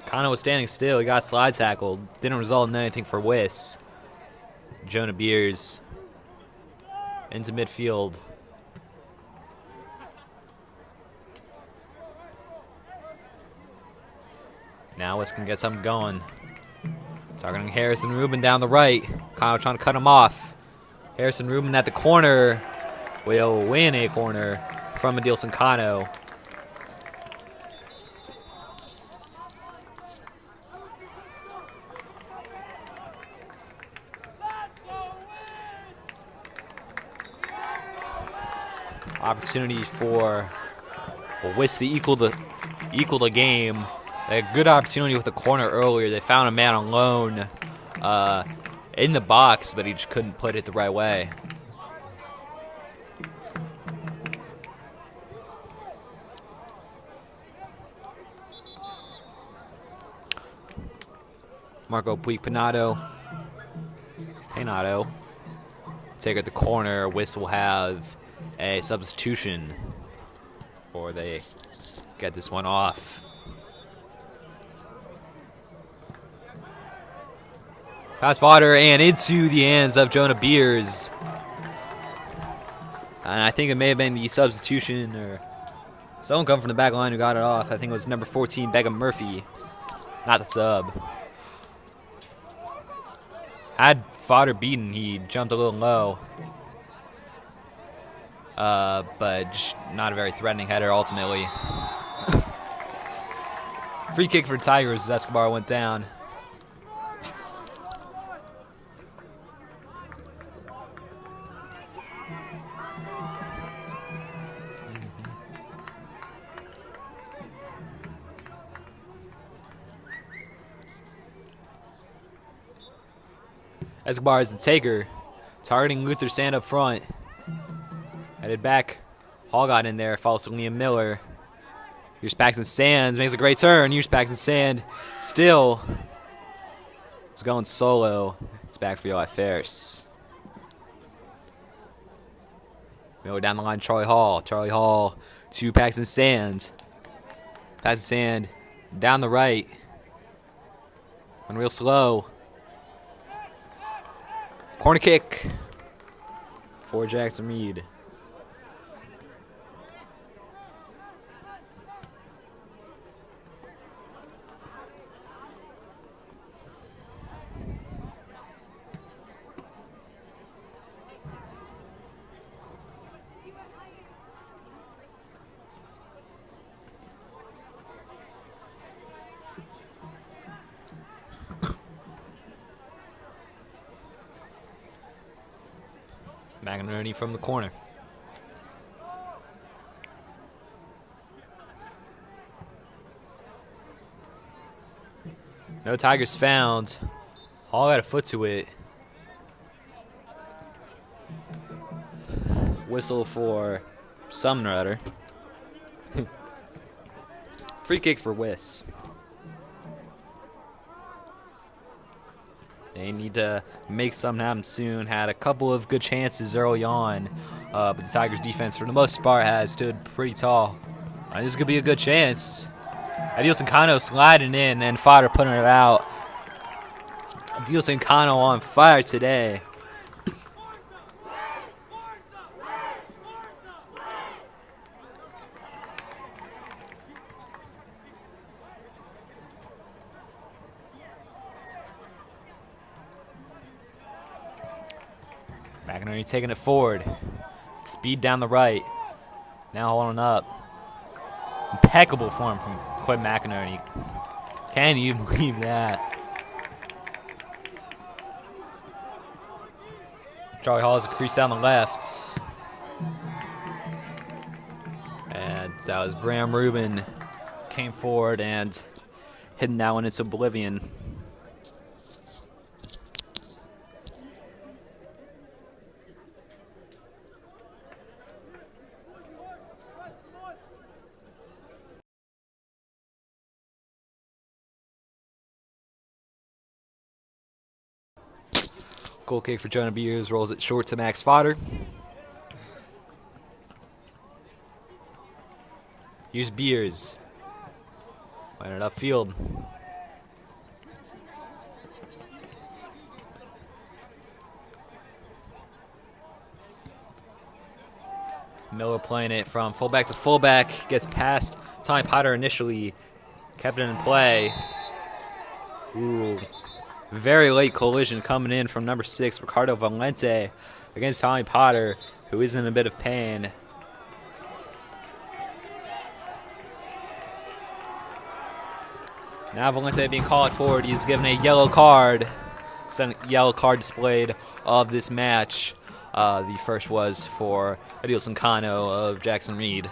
Speaker 1: Kano was standing still. He got slide tackled. Didn't result in anything for WIS. Jonah Beers into midfield. Now WIS can get something going. Targeting Harrison Rubin down the right. Kano trying to cut him off. Harrison Rubin at the corner will win a corner from Adilson Kano. Opportunity for WIS to equal the game. They had a good opportunity with the corner earlier. They found a man on loan in the box, but he just couldn't put it the right way. Marco Puig Pinato. Take at the corner. WIS will have a substitution before they get this one off. Pass fodder and into the hands of Jonah Beers. And I think it may have been the substitution or someone come from the back line who got it off. I think it was number 14, Beckham Murphy, not the sub. Had Fodder beaten. He jumped a little low. But just not a very threatening header ultimately. Free kick for Tigers as Escobar went down. Escobar is the taker, targeting Luther Sand up front. Headed back. Hall got in there, falls to Liam Miller. Here's Paxton Sands, makes a great turn. Here's Paxton Sand, still is going solo. It's back for Eli Ferris. Miller down the line, Charlie Hall. Charlie Hall to Paxton Sand. Paxton Sand down the right. Went real slow. Corner kick for Jackson Reed. McInerney from the corner. No Tigers found. Hall got a foot to it. Whistle for Sumner Utter. Free kick for WIS. They need to make something happen soon. Had a couple of good chances early on, but the Tigers' defense, for the most part, has stood pretty tall. This could be a good chance. Adilson Kano sliding in and Fodder putting it out. Adilson Kano on fire today. McInerney taking it forward. Speed down the right. Now holding up. Impeccable form from Quinn McInerney. Can't even believe that. Charlie Hall has a crease down the left. And that was Bram Rubin. Came forward and hitting that one into oblivion. Goal kick for Jonah Beers, rolls it short to Max Fodder. Here's Beers. Line it upfield. Miller playing it from fullback to fullback. Gets past Tommy Potter initially. Kept it in play. Ooh. Very late collision coming in from number 6, Ricardo Valente, against Tommy Potter, who is in a bit of pain. Now Valente being called forward. He's given a yellow card. Second yellow card displayed of this match. The first was for Adilson Kano of Jackson Reed.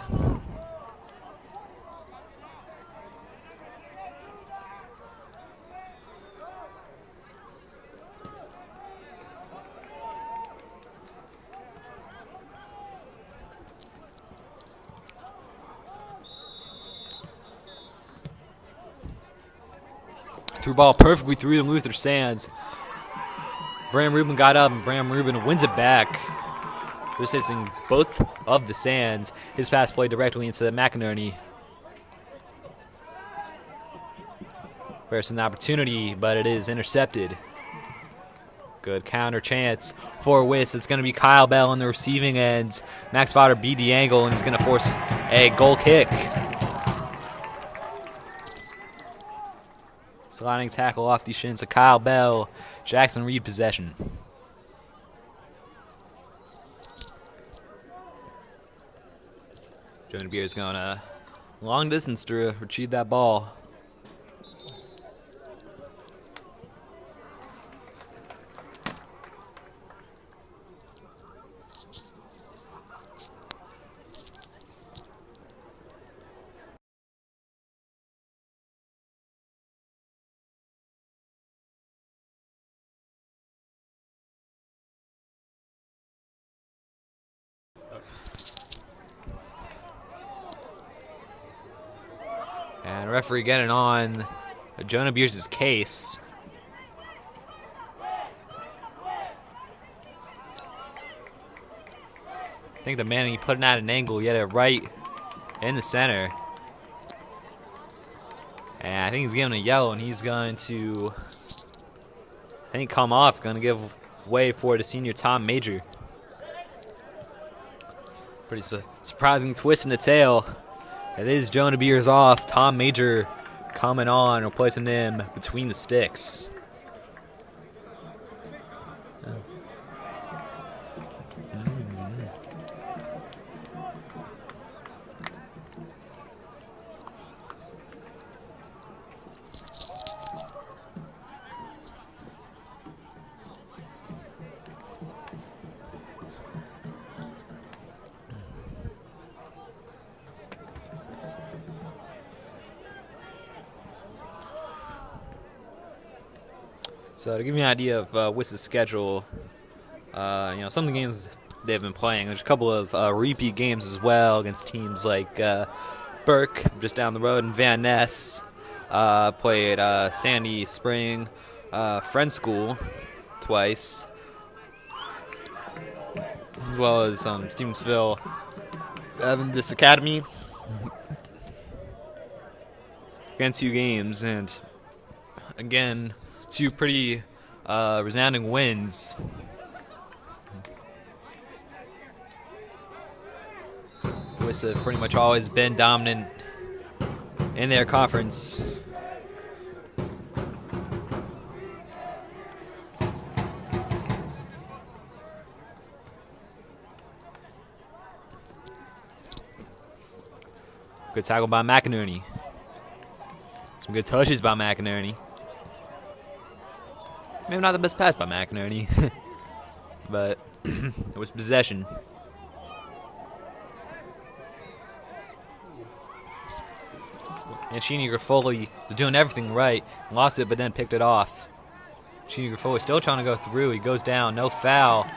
Speaker 1: Threw ball perfectly through the Luther Sands. Bram Rubin got up and Bram Rubin wins it back. Resisting both of the Sands. His pass played directly into McInerney. There's an opportunity, but it is intercepted. Good counter chance for WIS. It's going to be Kyle Bell on the receiving end. Max Fodder beat the angle and he's going to force a goal kick. Sliding tackle off the shins of Kyle Bell. Jackson Reed possession. Jonah Beers going a long distance to retrieve that ball. And referee getting on Jonah Beers' case. I think the man, he put it at an angle, he had it right in the center. And I think he's giving a yellow, and he's going to, I think, come off, going to give way for the senior Tom Major. Pretty surprising twist in the tail. It is Jonah Beers off. Tom Major coming on, replacing him between the sticks. So to give you an idea of WIS's schedule, some of the games they've been playing, there's a couple of repeat games as well against teams like Burke, just down the road, and Van Ness. Played Sandy Spring, Friend School twice, as well as Stevensville, this Academy. Again, 2 games, and again, 2 pretty resounding wins. WIS have pretty much always been dominant in their conference. Good tackle by McInerney. Some good touches by McInerney. Maybe not the best pass by McInerney, but it was possession. And Sheeny Grafoli was doing everything right. Lost it, but then picked it off. Sheeny Grafoli still trying to go through. He goes down, no foul.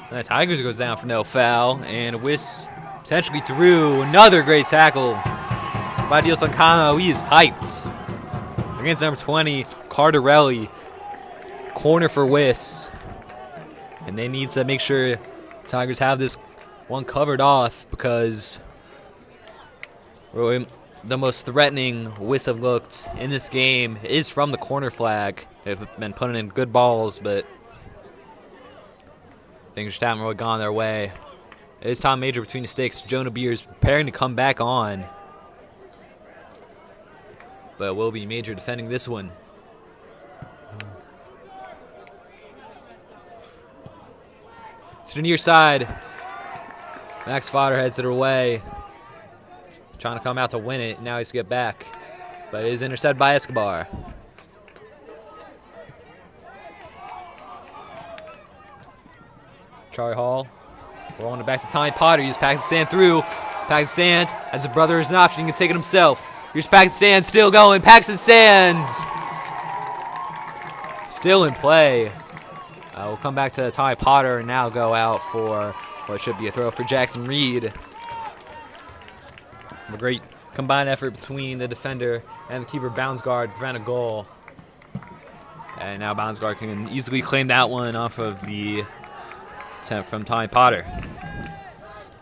Speaker 1: And the Tigers goes down for no foul. And WIS potentially through. Another great tackle by Dios Lancano. He is hyped. Against number 20, Cardarelli. Corner for WIS. And they need to make sure Tigers have this one covered off, because really the most threatening WIS have looked in this game is from the corner flag. They've been putting in good balls, but things just haven't really gone their way. It is Tom Major between the sticks. Jonah Beers preparing to come back on, but it will be Major defending this one. To the near side, Max Fodder heads it away, trying to come out to win it. Now he's to get back, but it is intercepted by Escobar. Charlie Hall rolling it back to Tommy Potter. He's Pakistan through. Pakistan, as a brother is an option, he can take it himself. Here's Pakistan still going. Pakistan still in play. We'll come back to Tommy Potter and now go out for what should be a throw for Jackson Reed. A great combined effort between the defender and the keeper, Boundsguard, to prevent a goal. And now Boundsguard can easily claim that one off of the attempt from Tommy Potter.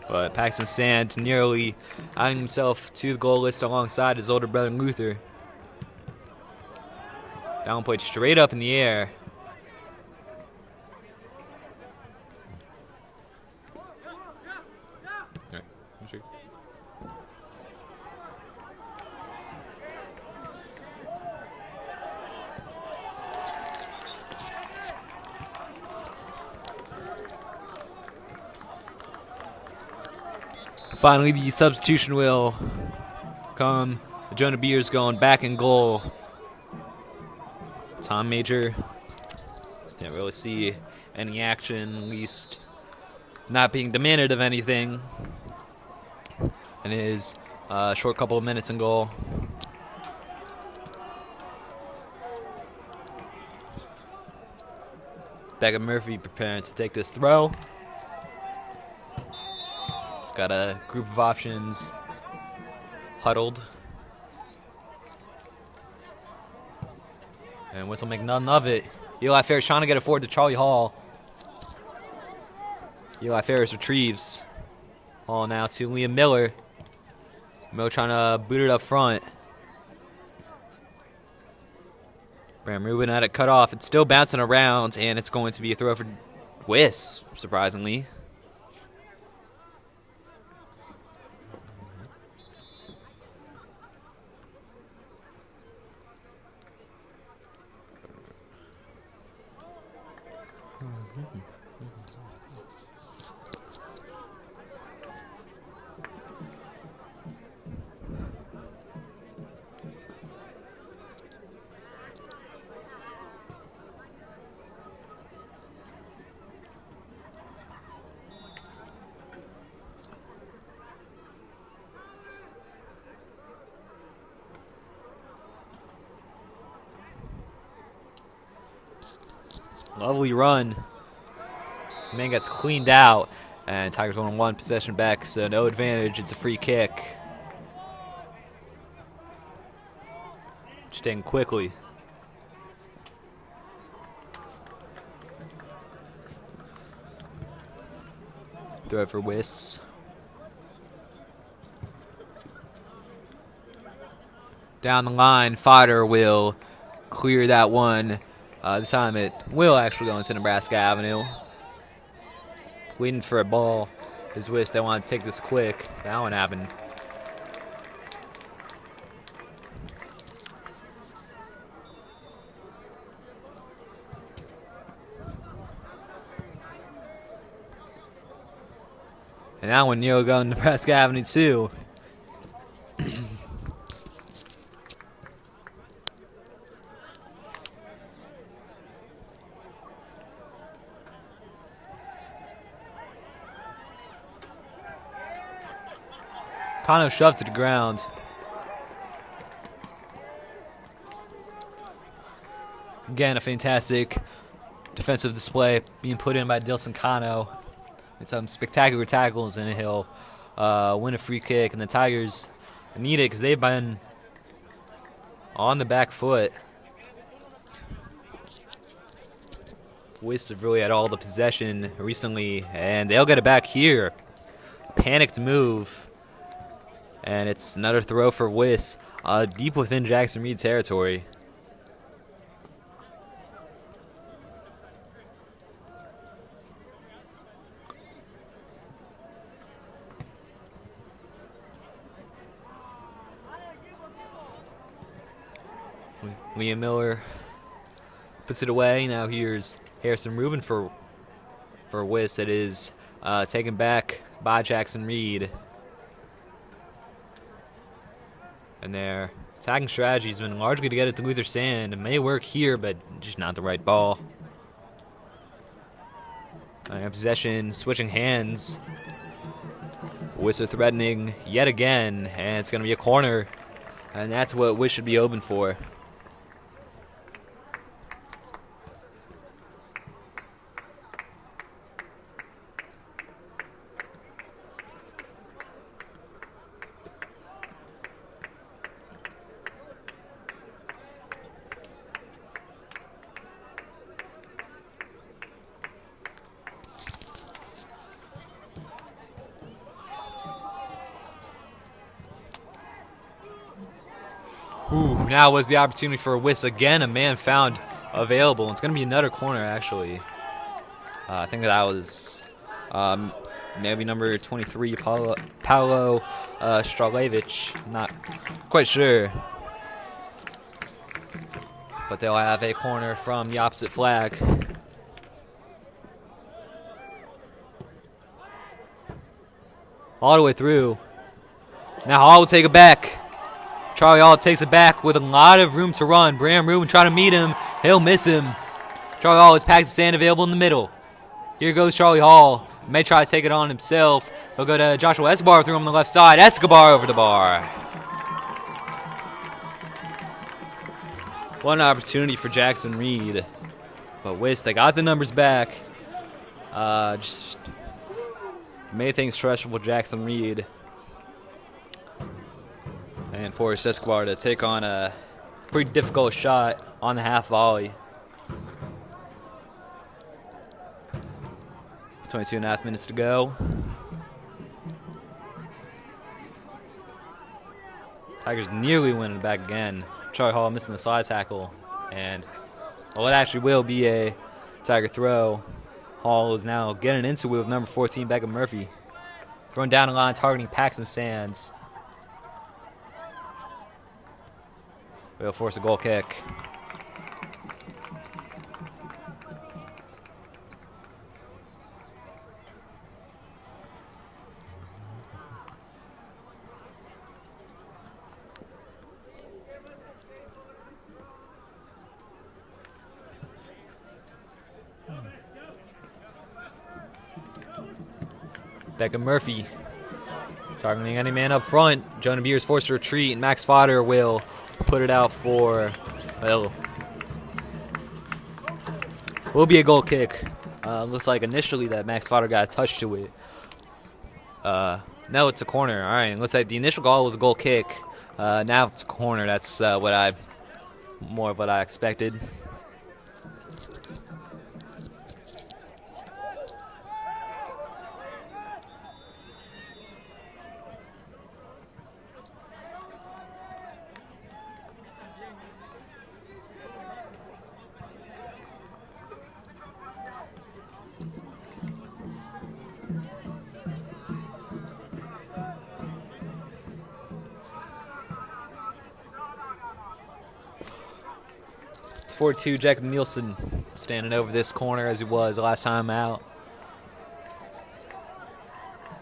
Speaker 1: But Paxton Sand nearly adding himself to the goal list alongside his older brother Luther. Down played straight up in the air. Finally, the substitution will come. Jonah Beers going back in goal. Tom Major didn't really see any action, at least not being demanded of anything. And his short couple of minutes in goal. Beckham Murphy preparing to take this throw. He's got a group of options huddled. And Whistle make none of it. Eli Ferris trying to get it forward to Charlie Hall. Eli Ferris retrieves. Hall now to Liam Miller. Miller trying to boot it up front. Bram Rubin had it cut off. It's still bouncing around, and it's going to be a throw for WIS, surprisingly. Lovely run. Man gets cleaned out, and Tigers won one possession back, so no advantage. It's a free kick. Just taken quickly. Throw it for WIS. Down the line, Fodder will clear that one. This time it will actually go into Nebraska Avenue. Waiting for a ball. His WIS, they want to take this quick. That one happened. And that one, Neil going Nebraska Avenue too. Kano shoved to the ground. Again, a fantastic defensive display being put in by Dilson Kano. And some spectacular tackles, and he'll win a free kick. And the Tigers need it because they've been on the back foot. WIS have really had all the possession recently, and they'll get it back here. Panicked move. And it's another throw for WIS, deep within Jackson Reed territory. Liam Miller puts it away. Now here's Harrison Rubin for WIS. It is taken back by Jackson Reed. And their attacking strategy has been largely to get it to Luther Sand. It may work here, but just not the right ball. Possession, switching hands. WIS are threatening yet again, and it's going to be a corner. And that's what WIS should be open for. Now was the opportunity for WIS again. A man found available. It's going to be another corner, actually. I think that was maybe number 23, Paolo Stralevich. Not quite sure. But they'll have a corner from the opposite flag. all the way through. Now Hall will take it back. Charlie Hall takes it back with a lot of room to run. Bram Rubin trying to meet him. He'll miss him. Charlie Hall has packs the sand available in the middle. Here goes Charlie Hall. May try to take it on himself. He'll go to Joshua Escobar through him on the left side. Escobar over the bar. One opportunity for Jackson Reed. But WIS, they got the numbers back. Just made things stressful for Jackson Reed. And forced Escobar to take on a pretty difficult shot on the half volley. 22.5 minutes to go. Tigers nearly winning it back again. Charlie Hall missing the side tackle. And, well, it actually will be a Tiger throw. Hall is now getting into it with number 14, Beckham Murphy. Throwing down the line, targeting Paxton Sands. Will force a goal kick. Beckham Murphy targeting any man up front. Jonah Beers forced to retreat, and Max Fodder will put it out for, well, will be a goal kick. Looks like initially that Max Fodder got a touch to it. No, it's a corner. All right, looks like the initial goal was a goal kick. Now it's a corner. That's more of what I expected. It's 4-2, Jacob Nielsen standing over this corner as he was the last time out.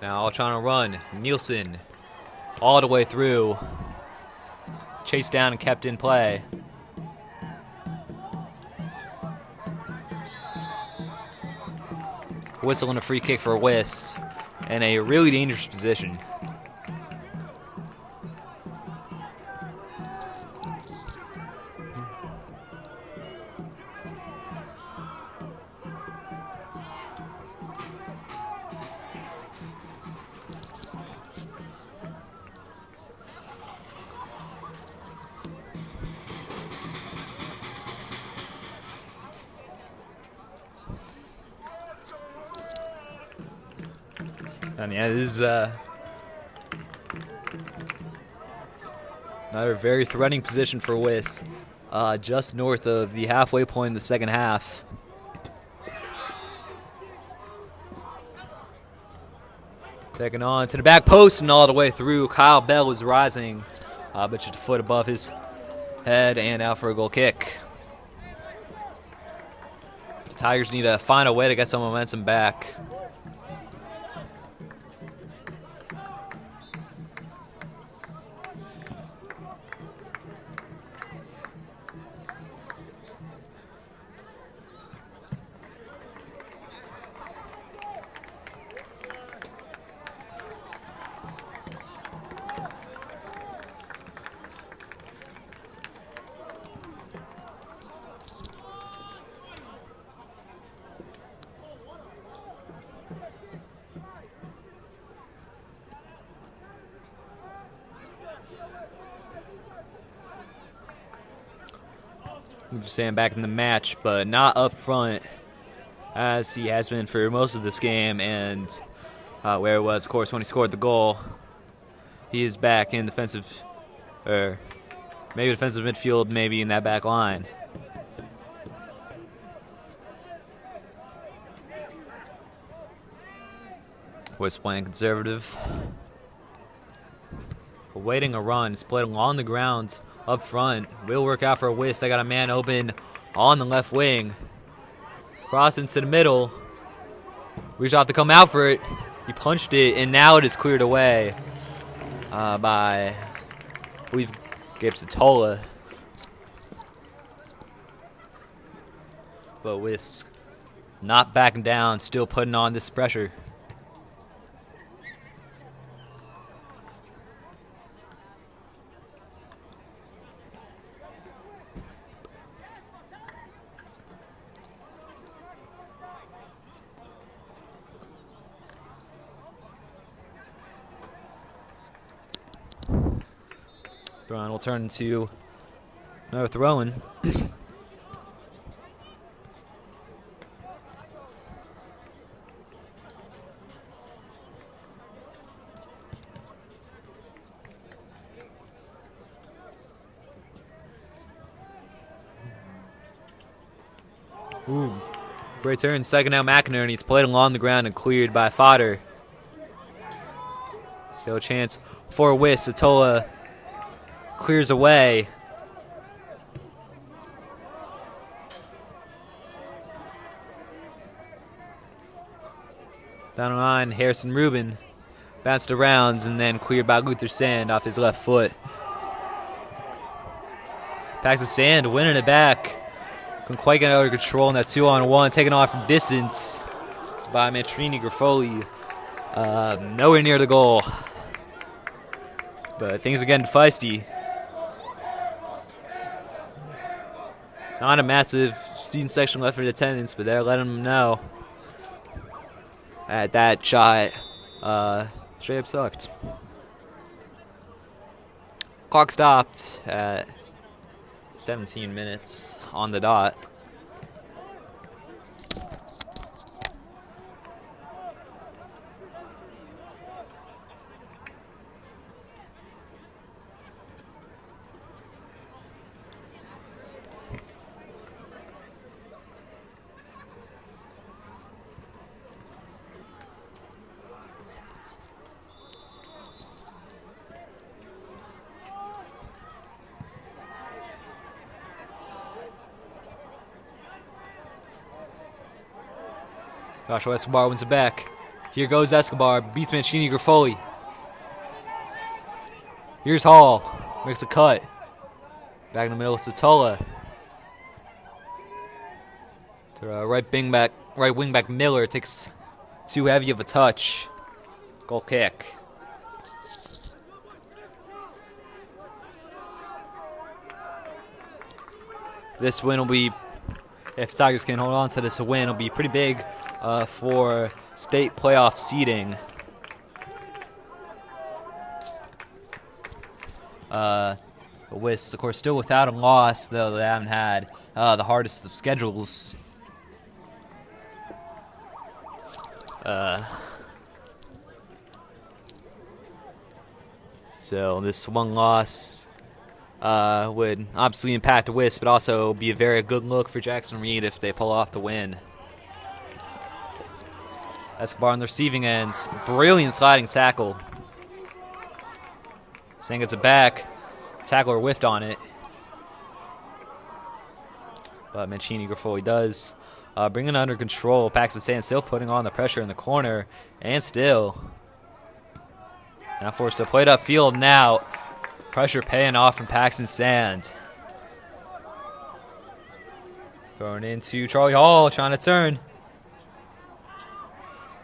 Speaker 1: Now all trying to run. Nielsen all the way through. Chased down and kept in play. Whistling a free kick for WIS in a really dangerous position. And yeah, this is another very threatening position for WIS, just north of the halfway point in the second half. Taking on to the back post and all the way through. Kyle Bell is rising, but just a foot above his head and out for a goal kick. The Tigers need to find a way to get some momentum back. Sam back in the match, but not up front as he has been for most of this game, and where it was, of course, when he scored the goal. He is back in defensive, or maybe defensive midfield, maybe in that back line. WIS playing conservative. Awaiting a run. It's played along the ground. Up front, will work out for WIS. They got a man open on the left wing. Cross into the middle. We just have to come out for it. He punched it, and now it is cleared away by, I believe, Gabe Satola. But WIS not backing down, still putting on this pressure. Throw-in will turn into another throw-in. Ooh, great turn. Second out McInerney. It's played along the ground and cleared by Fodder. Still a chance for WIS. Satola clears away. Down the line, Harrison Rubin bounced around and then cleared by Luther Sand off his left foot. Paxton Sand winning it back. Couldn't quite get under control in that 2-on-1, taken off from distance by Mancini Grifoli. Nowhere near the goal. But things are getting feisty. Not a massive student section left in attendance, but they're letting them know that shot straight up sucked. Clock stopped at 17 minutes on the dot. Joshua Escobar wins it back. Here goes Escobar, beats Mancini Grifoli. Here's Hall, makes a cut. Back in the middle, it's Satola. To right wing back Miller takes too heavy of a touch. Goal kick. This win will be, if Tigers can hold on to this win, it'll be pretty big for state playoff seeding. WIS, of course, still without a loss, though they haven't had the hardest of schedules. So this one loss would obviously impact WIS, but also be a very good look for Jackson Reed if they pull off the win. Escobar on the receiving ends. Brilliant sliding tackle. Saying it's a back. Tackler whiffed on it. But Mancini Grifoli does bring it under control. Paxton Sand still putting on the pressure in the corner. And still. Now forced to play it upfield now. Pressure paying off from Paxton Sand. Throwing into Charlie Hall, trying to turn.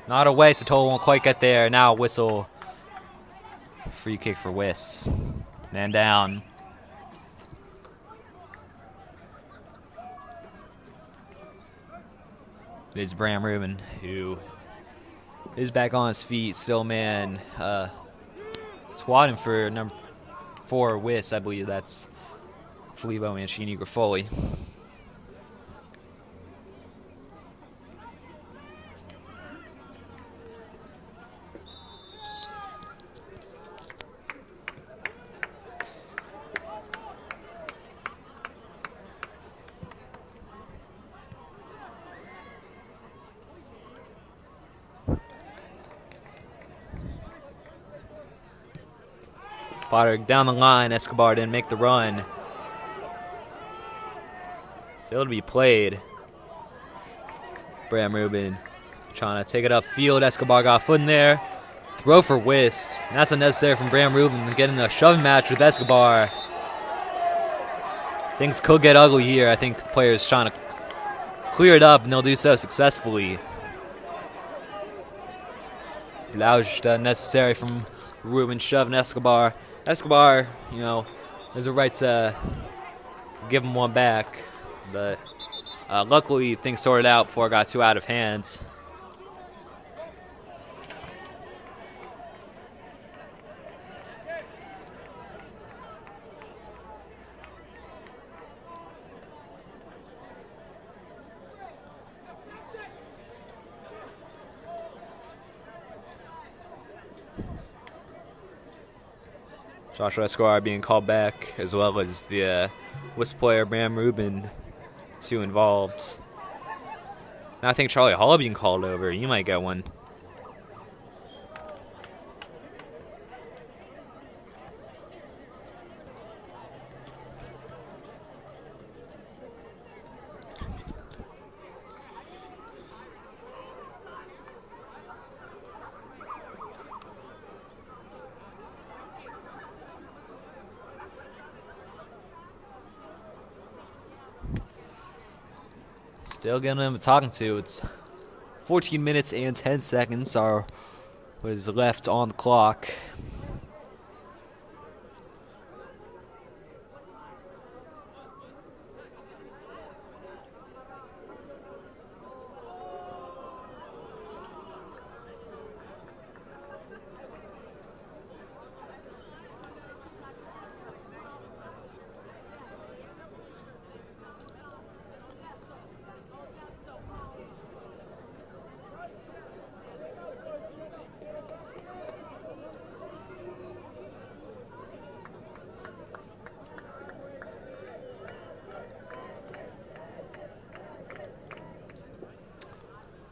Speaker 1: Not away, Satola won't quite get there. Now whistle. Free kick for WIS. Man down. It is Bram Rubin, who is back on his feet. Still, man, squatting for number 4 WIS. I believe that's Filippo Mancini Grifoli. Potter down the line. Escobar didn't make the run. Still to be played. Bram Rubin Trying to take it upfield. Escobar got a foot in there. Throw for WIS. And that's unnecessary from Bram Rubin. Getting a shoving match with Escobar. Things could get ugly here. I think the player's trying to clear it up, and they'll do so successfully. But that was just unnecessary from Rubin shoving Escobar. Escobar, has a right to give him one back. But luckily, things sorted out before it got too out of hand. Joshua Escobar being called back, as well as the WIS player Bram Rubin, two involved. Now I think Charlie Hall being called over. You might get one. Still getting him talking to. It's 14 minutes and 10 seconds are what is left on the clock.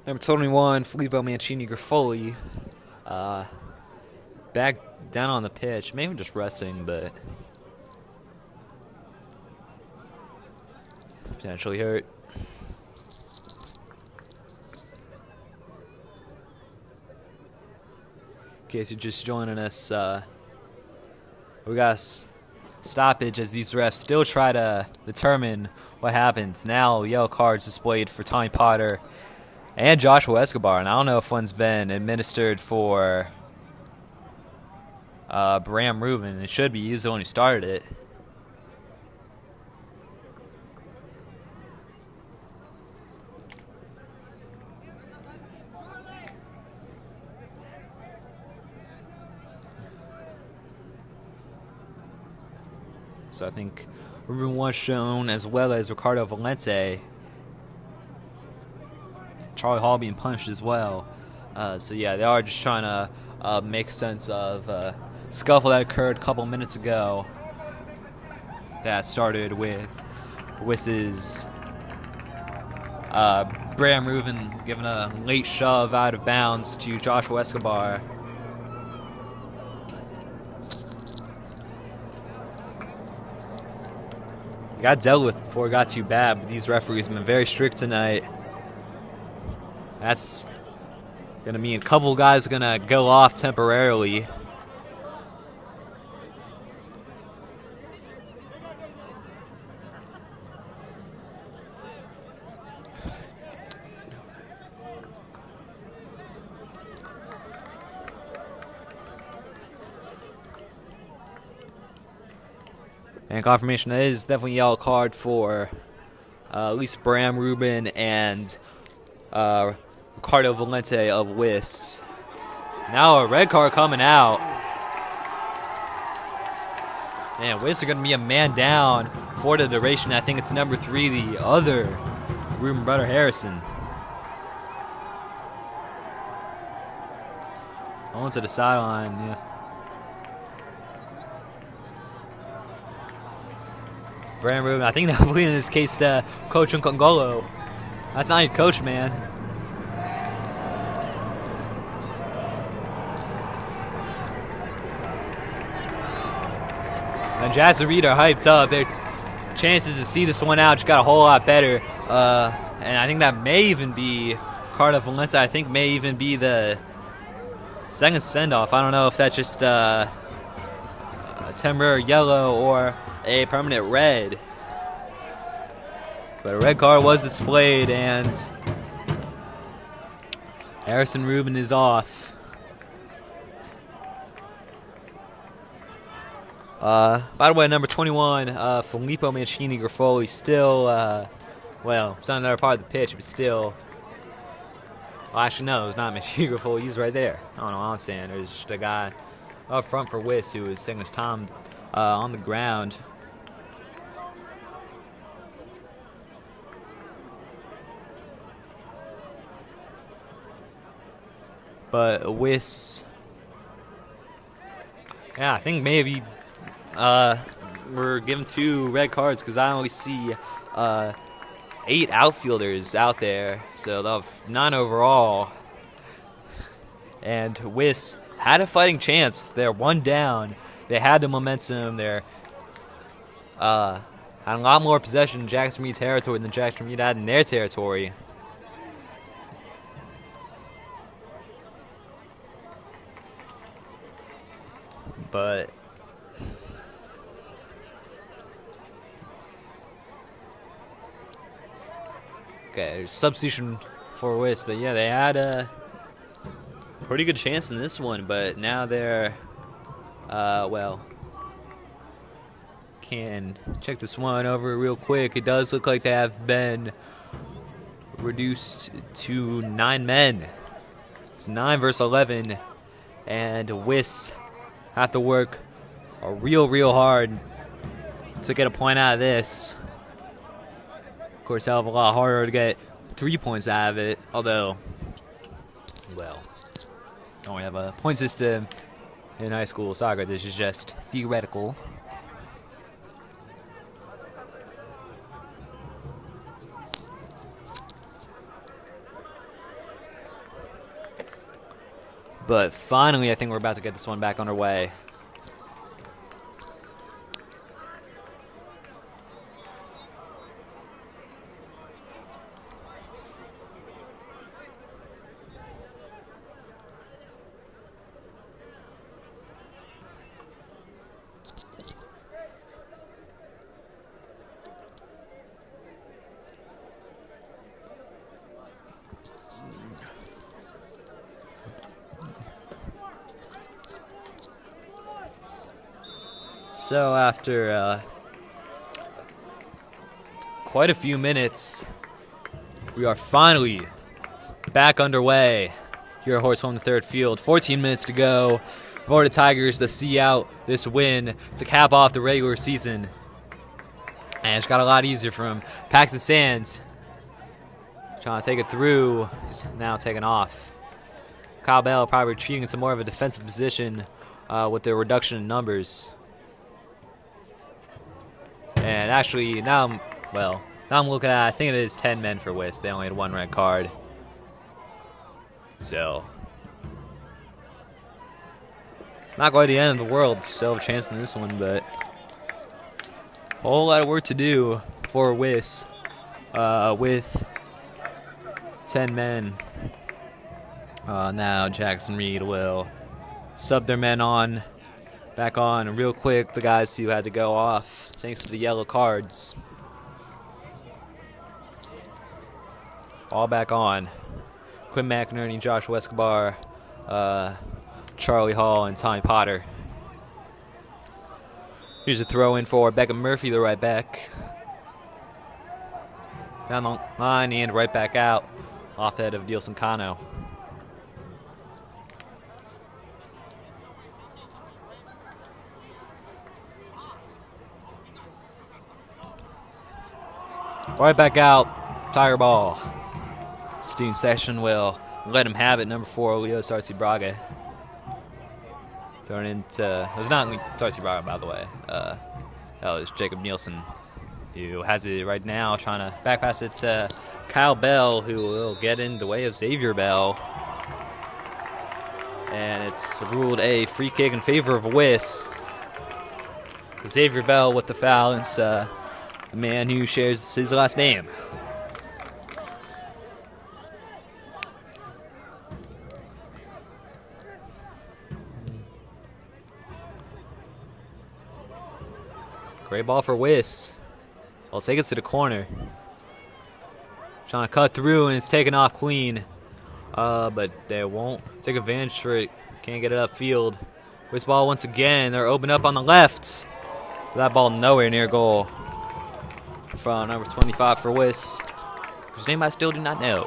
Speaker 1: Number 21, Filippo Mancini-Grifoli, back down on the pitch, maybe just resting, but potentially hurt. In case you're just joining us, we got a stoppage as these refs still try to determine what happened. Now yellow cards displayed for Tommy Potter and Joshua Escobar, and I don't know if one's been administered for Bram Rubin. It should be. He's the one who started it. So I think Rubin was shown, as well as Ricardo Valente. Charlie Hall being punished as well. So yeah, they are just trying to make sense of scuffle that occurred a couple minutes ago. That started with WIS's Bram Rubin giving a late shove out of bounds to Joshua Escobar. It got dealt with before it got too bad, but these referees have been very strict tonight. That's going to mean a couple guys are going to go off temporarily. And confirmation that is definitely a yellow card for at least Bram Rubin and Ricardo Valente of WIS. Now a red card coming out. And WIS are going to be a man down for the duration. I think it's number 3, the other Rubin brother Harrison. On to the sideline, yeah. Bram Rubin, I think that will be in this case Coach Nkongolo. That's not your coach, man. And Jazz and Reed are hyped up. Their chances to see this one out just got a whole lot better. And I think that may even be card of Valenta, I think, may even be the second send-off. I don't know if that's just a temporary yellow or a permanent red. But a red card was displayed, and Harrison Rubin is off. By the way, number 21, Filippo Mancini Grifoli, still, well, it's not another part of the pitch, but still. Well, actually, no, it's not Mancini Grifoli. He's right there. I don't know what I'm saying. There's just a guy up front for WIS who is taking his time on the ground. But WIS, yeah, I think maybe we're given 2 red cards because I only see 8 outfielders out there, so they'll have 9 overall. And WIS had a fighting chance. They're 1 down. They had the momentum. They're had a lot more possession in Jackson Reed territory than Jackson Reed had in their territory. But okay, there's substitution for WIS, but yeah, they had a pretty good chance in this one, but now they're well, can check this one over real quick. It does look like they have been reduced to 9 men. It's 9 versus 11, and WIS have to work real hard to get a point out of this. Of course, hell of a lot harder to get 3 points out of it, although, well, don't we have a point system in high school soccer? This is just theoretical. But finally, I think we're about to get this one back underway. So after quite a few minutes, we are finally back underway here at Horse Home, the third field. 14 minutes to go for the Tigers to see out this win to cap off the regular season. And it's got a lot easier from Paxton Sands. Trying to take it through, now taken off. Kyle Bell probably retreating into more of a defensive position with the reduction in numbers. And actually, now I'm looking at, I think it is 10 men for WIS. They only had 1 red card. So, not quite the end of the world. Still have a chance in this one, but a whole lot of work to do for WIS with 10 men. Now Jackson Reed will sub their men back on, and real quick, the guys who had to go off thanks to the yellow cards. All back on. Quinn McInerney, Joshua Escobar, Charlie Hall, and Tommy Potter. Here's a throw in for Beckham Murphy, the right back. Down the line and right back out, off the head of Dilson Cano. Right back out, Tiger ball. Student section will let him have it. Number 4, Leo Sarsi Braga. Thrown into, it was not Sarsi Braga, by the way. That was Jacob Nielsen, who has it right now, trying to back pass it to Kyle Bell, who will get in the way of Xavier Bell. And it's ruled a free kick in favor of WIS. Xavier Bell with the foul against a man who shares his last name. Great ball for WIS. Well, take it to the corner. Trying to cut through, and it's taken off clean. But they won't take advantage for it. Can't get it upfield. WIS ball once again. They're open up on the left. That ball nowhere near goal. From number 25 for WIS, whose name I still do not know.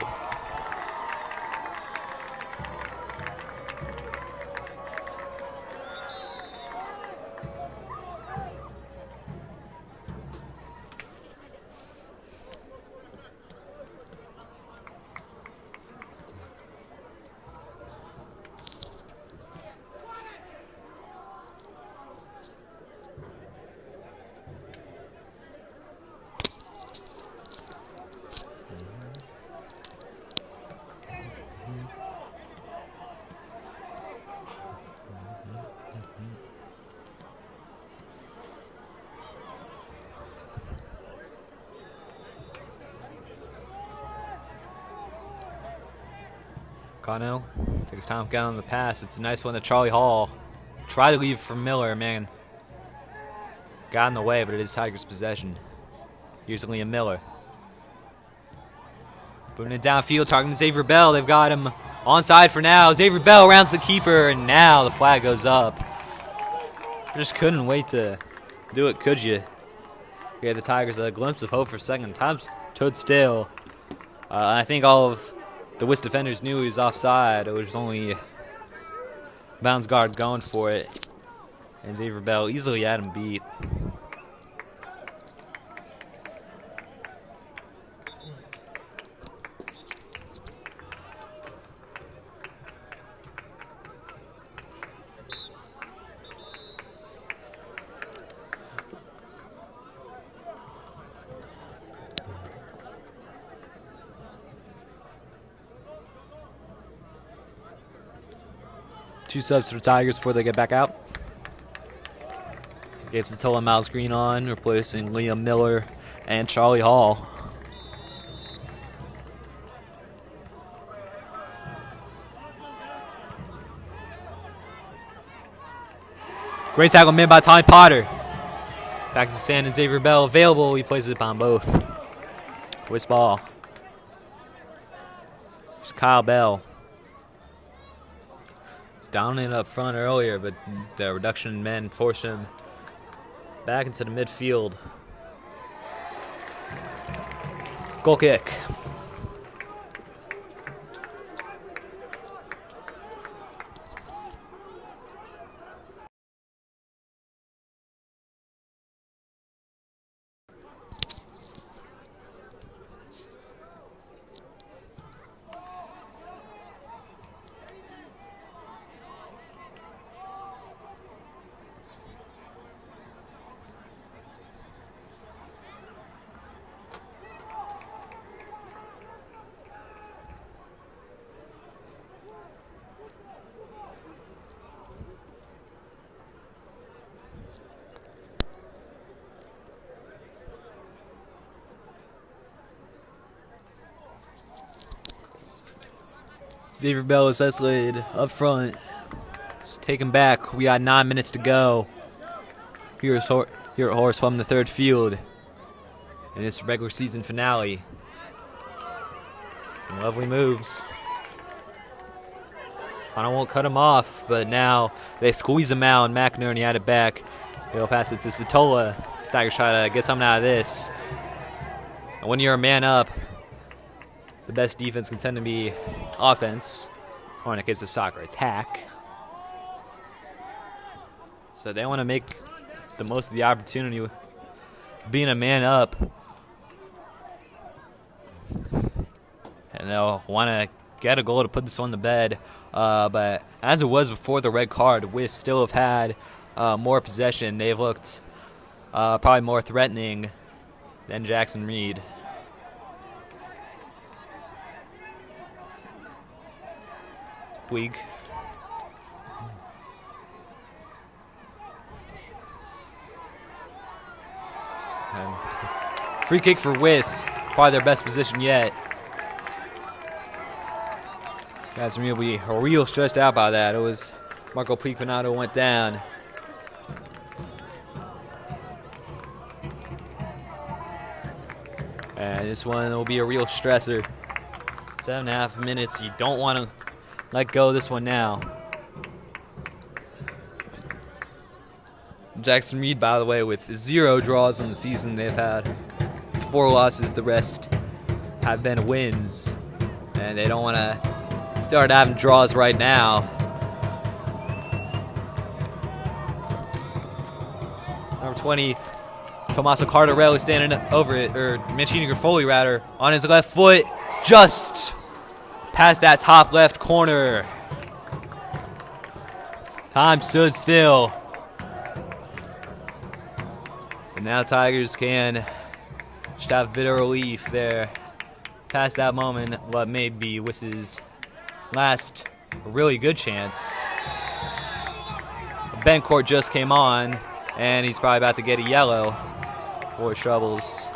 Speaker 1: Cano takes time down on the pass. It's a nice one to Charlie Hall. Try to leave for Miller, man. Got in the way, but it is Tigers' possession. Here's Liam Miller. Putting it downfield, targeting Xavier Bell. They've got him onside for now. Xavier Bell rounds the keeper, and now the flag goes up. Just couldn't wait to do it, could you? Gave the Tigers a glimpse of hope for a second. Time stood still. I think all of the WIS defenders knew he was offside. It was only bounds guard going for it. And Xavier Bell easily had him beat. Two subs for the Tigers before they get back out. Gave Zatola Miles Green on, replacing Liam Miller and Charlie Hall. Great tackle made by Tommy Potter. Back to Sand and Xavier Bell available. He places it on both. WIS ball. There's Kyle Bell. Down and up front earlier, but the reduction in men forced him back into the midfield. Goal kick. Xavier Bell is isolated up front. Just taken back. We got 9 minutes to go. Here at Horace from the third field. And it's regular season finale. Some lovely moves. I won't cut him off, but now they squeeze him out, and McInerney had it back. He'll pass it to Zatola. Tigers try to get something out of this. And when you're a man up, the best defense can tend to be offense, or in the case of soccer, attack. So they want to make the most of the opportunity being a man up. And they'll want to get a goal to put this one to bed. But as it was before the red card, WIS still have had more possession. They've looked probably more threatening than Jackson Reed. Puig. And free kick for WIS. Probably their best position yet. Guys, will be real stressed out by that. It was Marco Puig Panado went down. And this one will be a real stressor. 7.5 minutes. You don't want to let go of this one now. Jackson Reed, by the way, with 0 draws on the season, they've had 4 losses. The rest have been wins. And they don't want to start having draws right now. Number 20, Tommaso Cardarelli standing over it, or Mancini Grifoli rather, on his left foot, just past that top left corner. Time stood still. And now Tigers can just have a bit of relief there. Past that moment, what may be WIS's last really good chance. Bencourt just came on, and he's probably about to get a yellow for his troubles.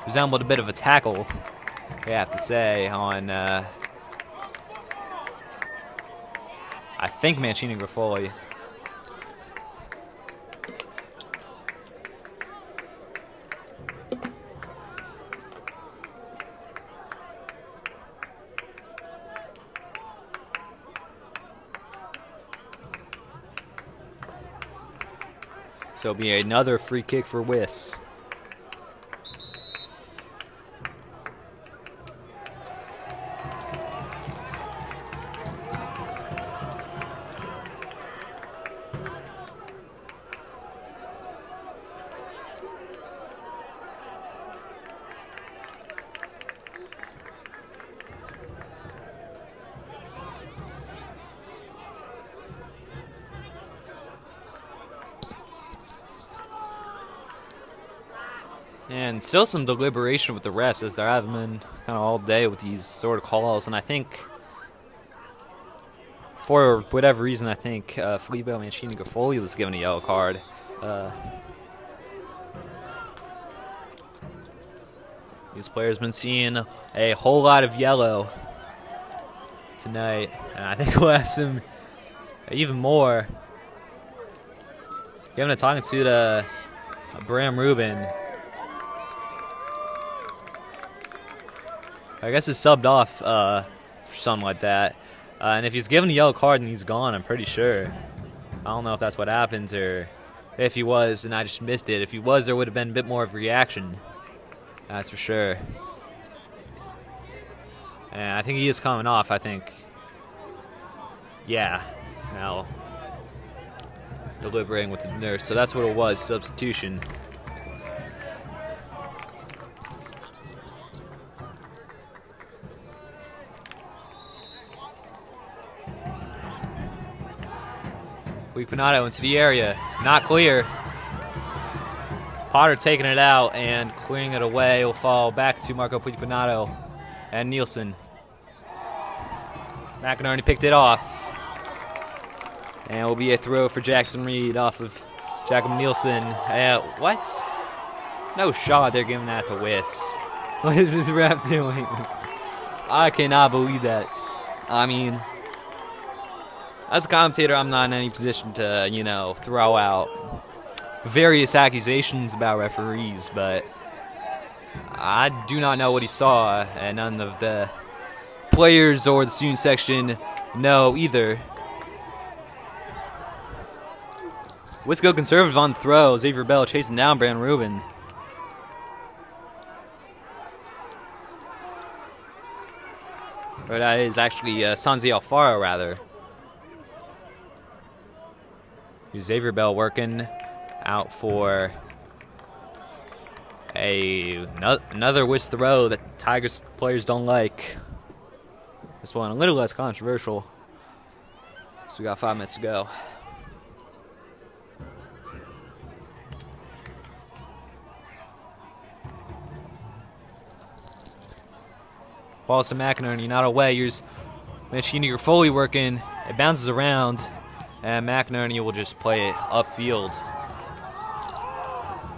Speaker 1: Resembled a bit of a tackle, I have to say, on I think Mancini Grifoli. So it'll be another free kick for WIS. And still some deliberation with the refs, as there have been kind of all day with these sort of calls. And I think, for whatever reason, I think Filippo Mancini Grifoli was given a yellow card. These players been seeing a whole lot of yellow tonight, and I think we'll have some even more. Giving a talking to the Bram Rubin. I guess he's subbed off for something like that. And if he's given a yellow card and he's gone, I'm pretty sure. I don't know if that's what happens or if he was and I just missed it. If he was, there would have been a bit more of a reaction. That's for sure. And I think he is coming off, I think. Yeah. Now, deliberating with the nurse. So that's what it was, substitution. Puigpanato into the area. Not clear. Potter taking it out and clearing it away will fall back to Marco Puigpanato and Nielsen. McInerney picked it off. And it will be a throw for Jackson Reed off of Jacob Nielsen. What? No shot they're giving that to WIS. What is this ref doing? I cannot believe that. I mean, as a commentator, I'm not in any position to, throw out various accusations about referees, but I do not know what he saw, and none of the players or the student section know either. WIS go conservative on the throw. Xavier Bell chasing down Brandon Rubin. Or that is actually Sanzi Alfaro, rather. Xavier Bell working out for another WIS throw that Tigers players don't like. This one a little less controversial. So we got 5 minutes to go. Falls to McInerney, not away. Here's Mancini Grifoli working. It bounces around. And McInerney will just play it upfield.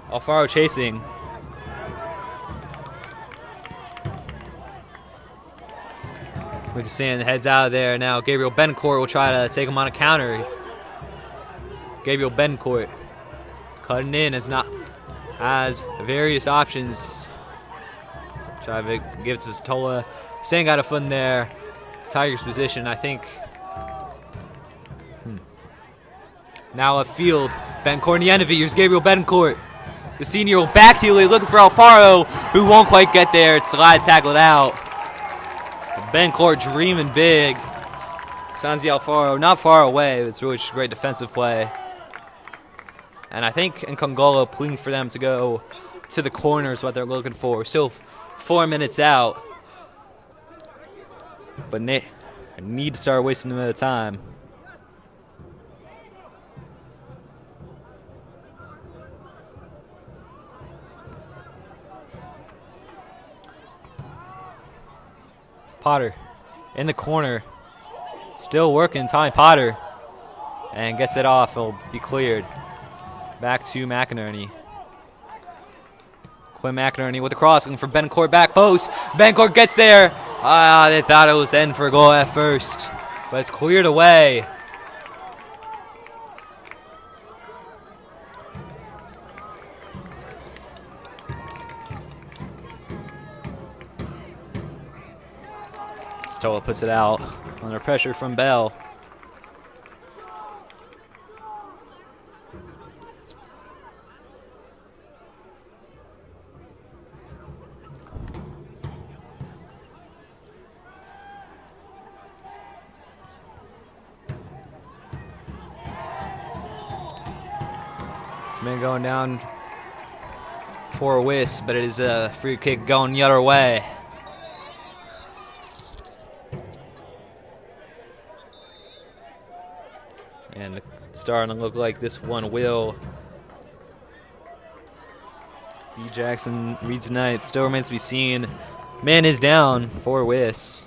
Speaker 1: Alfaro chasing. With the sand, heads out of there. Now Gabriel Bencourt will try to take him on a counter. Gabriel Bencourt cutting in has various options Try to give it to Satola. Sang got a foot in there. Tigers position, I think. Now left field. Betancourt in the end of it. Here's Gabriel Betancourt. The senior will back heel it, looking for Alfaro, who won't quite get there. It's slide tackled out. Betancourt dreaming big. Sanzi Alfaro not far away. It's really just a great defensive play. And I think Nkongolo pleading for them to go to the corner is what they're looking for. Still 4 minutes out. But I need to start wasting a bit of time. Potter in the corner. Still working, Tommy Potter. And gets it off. It'll be cleared. Back to McInerney. Quinn McInerney with the cross, looking for Betancourt back post. Betancourt gets there. They thought it was in for a goal at first, but it's cleared away. Stola puts it out under pressure from Bell. Man going down for a WIS, but it is a free kick going the other way. And it's starting to look like this one will be Jackson Reed tonight. Still remains to be seen. Man is down for WIS.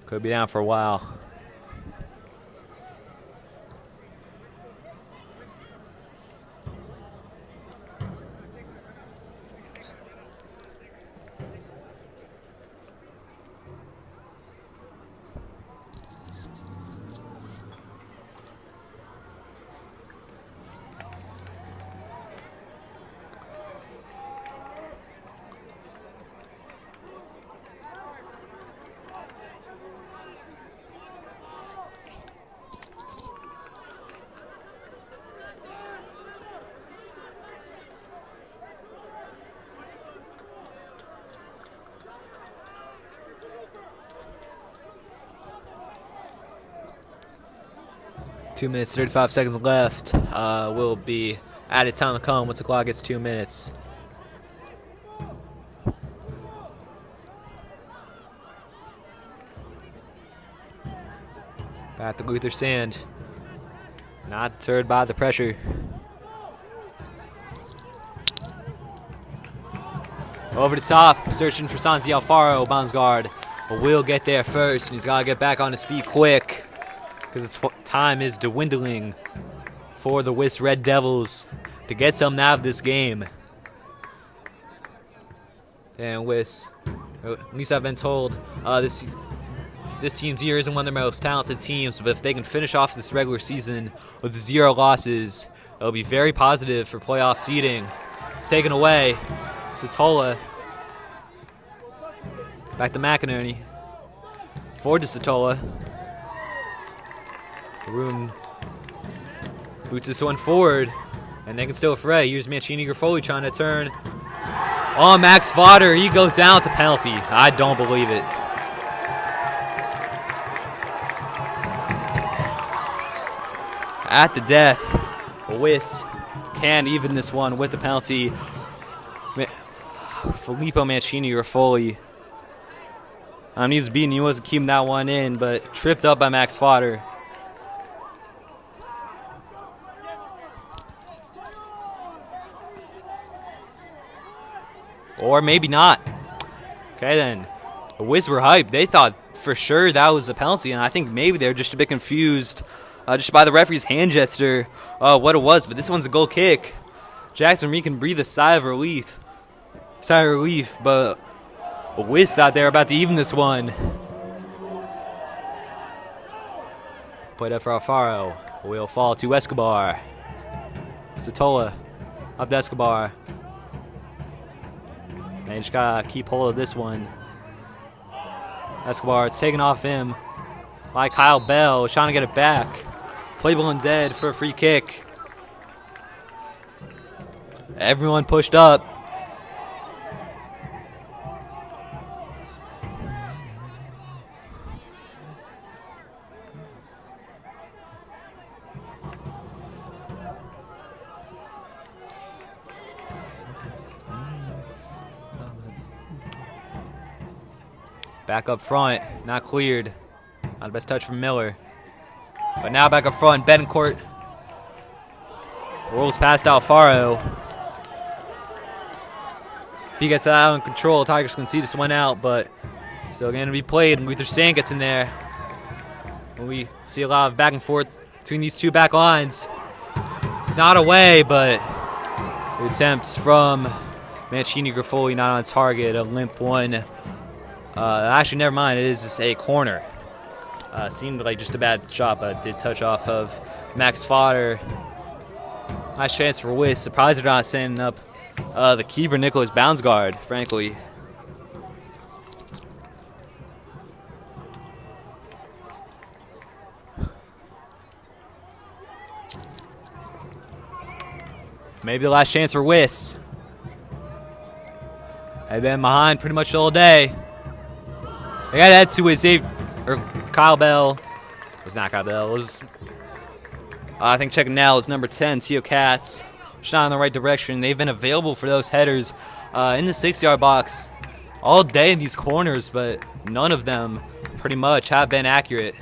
Speaker 1: Could be down for a while. Two minutes, 35 seconds left. Will be added time to come once the clock gets 2 minutes. Back to Luther Sand. Not deterred by the pressure. Over the top, searching for Sanzi Alfaro, bounce guard. But will get there first, and he's got to get back on his feet quick, because time is dwindling for the WIS Red Devils to get something out of this game. And WIS, at least I've been told, this team's year isn't one of their most talented teams, but if they can finish off this regular season with 0 losses, it'll be very positive for playoff seeding. It's taken away. Satola. Back to McInerney. Forward to Satola. Maroon boots this one forward, and they can still fray. Here's Mancini Grafoli trying to turn. Oh, Max Fodder, he goes down to penalty. I don't believe it. At the death, WIS can even this one with the penalty. Filippo Mancini Grafoli. He was beaten. He wasn't keeping that one in, but tripped up by Max Fodder. Or maybe not. Okay, then. The WIS were hyped. They thought for sure that was a penalty, and I think maybe they were just a bit confused just by the referee's hand gesture what it was. But this one's a goal kick. Jackson Reed can breathe a sigh of relief. But WIS thought they were about to even this one. Played up for Alfaro. Will fall to Escobar. Satola up to Escobar. They just gotta keep hold of this one. Escobar, it's taken off him by Kyle Bell, trying to get it back. Playable and dead for a free kick. Everyone pushed up. Back up front, not cleared. Not the best touch from Miller. But now back up front, Betancourt rolls past Alfaro. If he gets that out of control, Tigers can see this one out, but still going to be played. Luther Sand gets in there. We see a lot of back and forth between these two back lines. It's not away, but the attempts from Mancini Griffoli not on target. A limp one. Actually, never mind. It is just a corner. Seemed like just a bad shot, but did touch off of Max Fodder. Nice chance for WIS. Surprised they're not sending up the keeper, Nicholas Bounsgaard, frankly. Maybe the last chance for WIS. They've been behind pretty much all day. They got that to WIS. Or Kyle Bell. It was not Kyle Bell. It was, I think checking now is number 10, Teo Katz. Shot in the right direction. They've been available for those headers in the 6-yard box all day in these corners, but none of them pretty much have been accurate.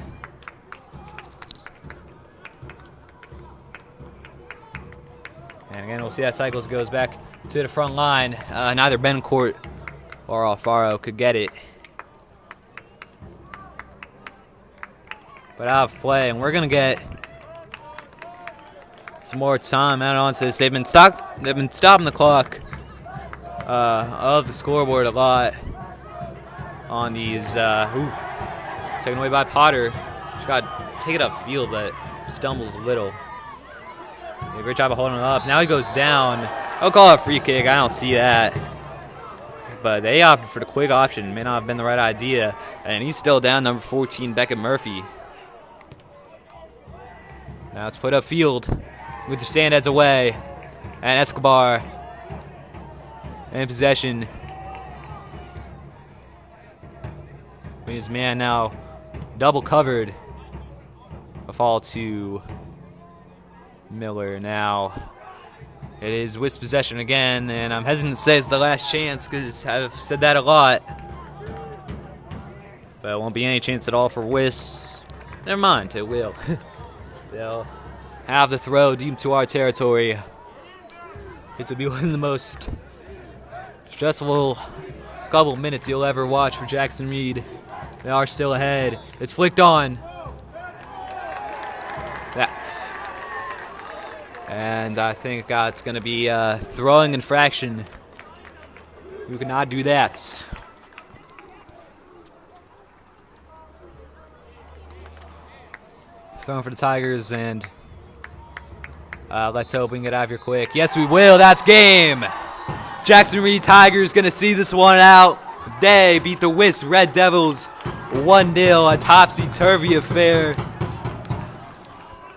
Speaker 1: And again, we'll see that cycles goes back to the front line. Neither Betancourt or Alfaro could get it. But out of play, and we're going to get some more time added on to this. They've been stopping the clock of the scoreboard a lot on these. Taken away by Potter. Just got to take it upfield, but stumbles a little. Did a great job of holding him up. Now he goes down. I'll call it a free kick. I don't see that. But they opted for the quick option. May not have been the right idea. And he's still down, number 14, Beckett Murphy. Now it's put upfield. Luther Sand heads away. And Escobar in possession. His man now double covered. A fall to Miller now. It is WIS possession again, and I'm hesitant to say it's the last chance because I've said that a lot. But it won't be any chance at all for WIS. Never mind, it will. They'll have the throw deep to our territory. This will be one of the most stressful couple minutes you'll ever watch for Jackson Reed. They are still ahead. It's flicked on. Yeah. And I think it's going to be a throwing infraction. You cannot do that. Throwing for the Tigers, and let's hope we can get out of here quick. Yes, we will. That's game. Jackson Reed Tigers going to see this one out. They beat the WIS Red Devils 1-0. A topsy-turvy affair.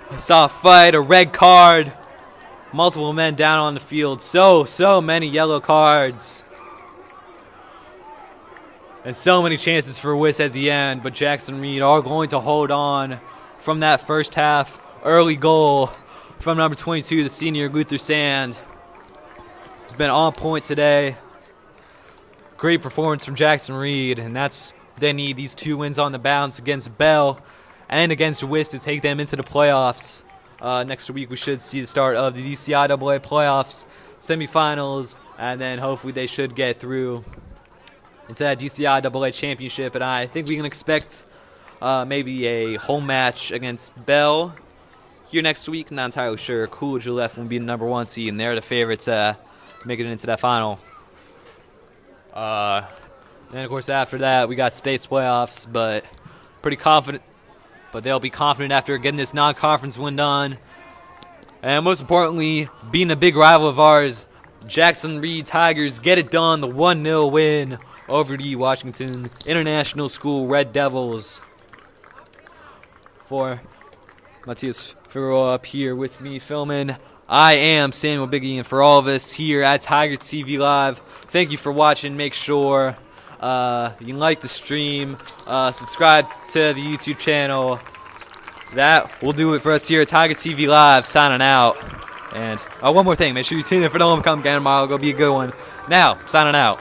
Speaker 1: I saw a fight, a red card. Multiple men down on the field. So many yellow cards. And so many chances for WIS at the end. But Jackson Reed are going to hold on from that first half early goal from number 22, the senior Luther Sand. He's been on point today. Great performance from Jackson Reed. And that's they need these 2 wins on the bounce against Bell and against WIS to take them into the playoffs. Next week we should see the start of the DCIAA playoffs, semifinals, and then hopefully they should get through into that DCIAA championship. And I think we can expect maybe a home match against Bell here next week. Not entirely sure. Coolidge left will be the number 1 seed, and they're the favorites making it into that final. And of course, after that, we got state's playoffs, but pretty confident. But they'll be confident after getting this non-conference win done. And most importantly, being a big rival of ours, Jackson Reed Tigers get it done, the 1-0 win over the Washington International School Red Devils. For Matias Figueroa up here with me filming, I am Samuel Biggie, and for all of us here at Tigers TV Live, thank you for watching. Make sure you can like the stream, subscribe to the YouTube channel. That will do it for us here at Tiger TV Live, signing out. And one more thing, make sure you tune in for the homecoming game tomorrow. It'll be a good one. Now, signing out.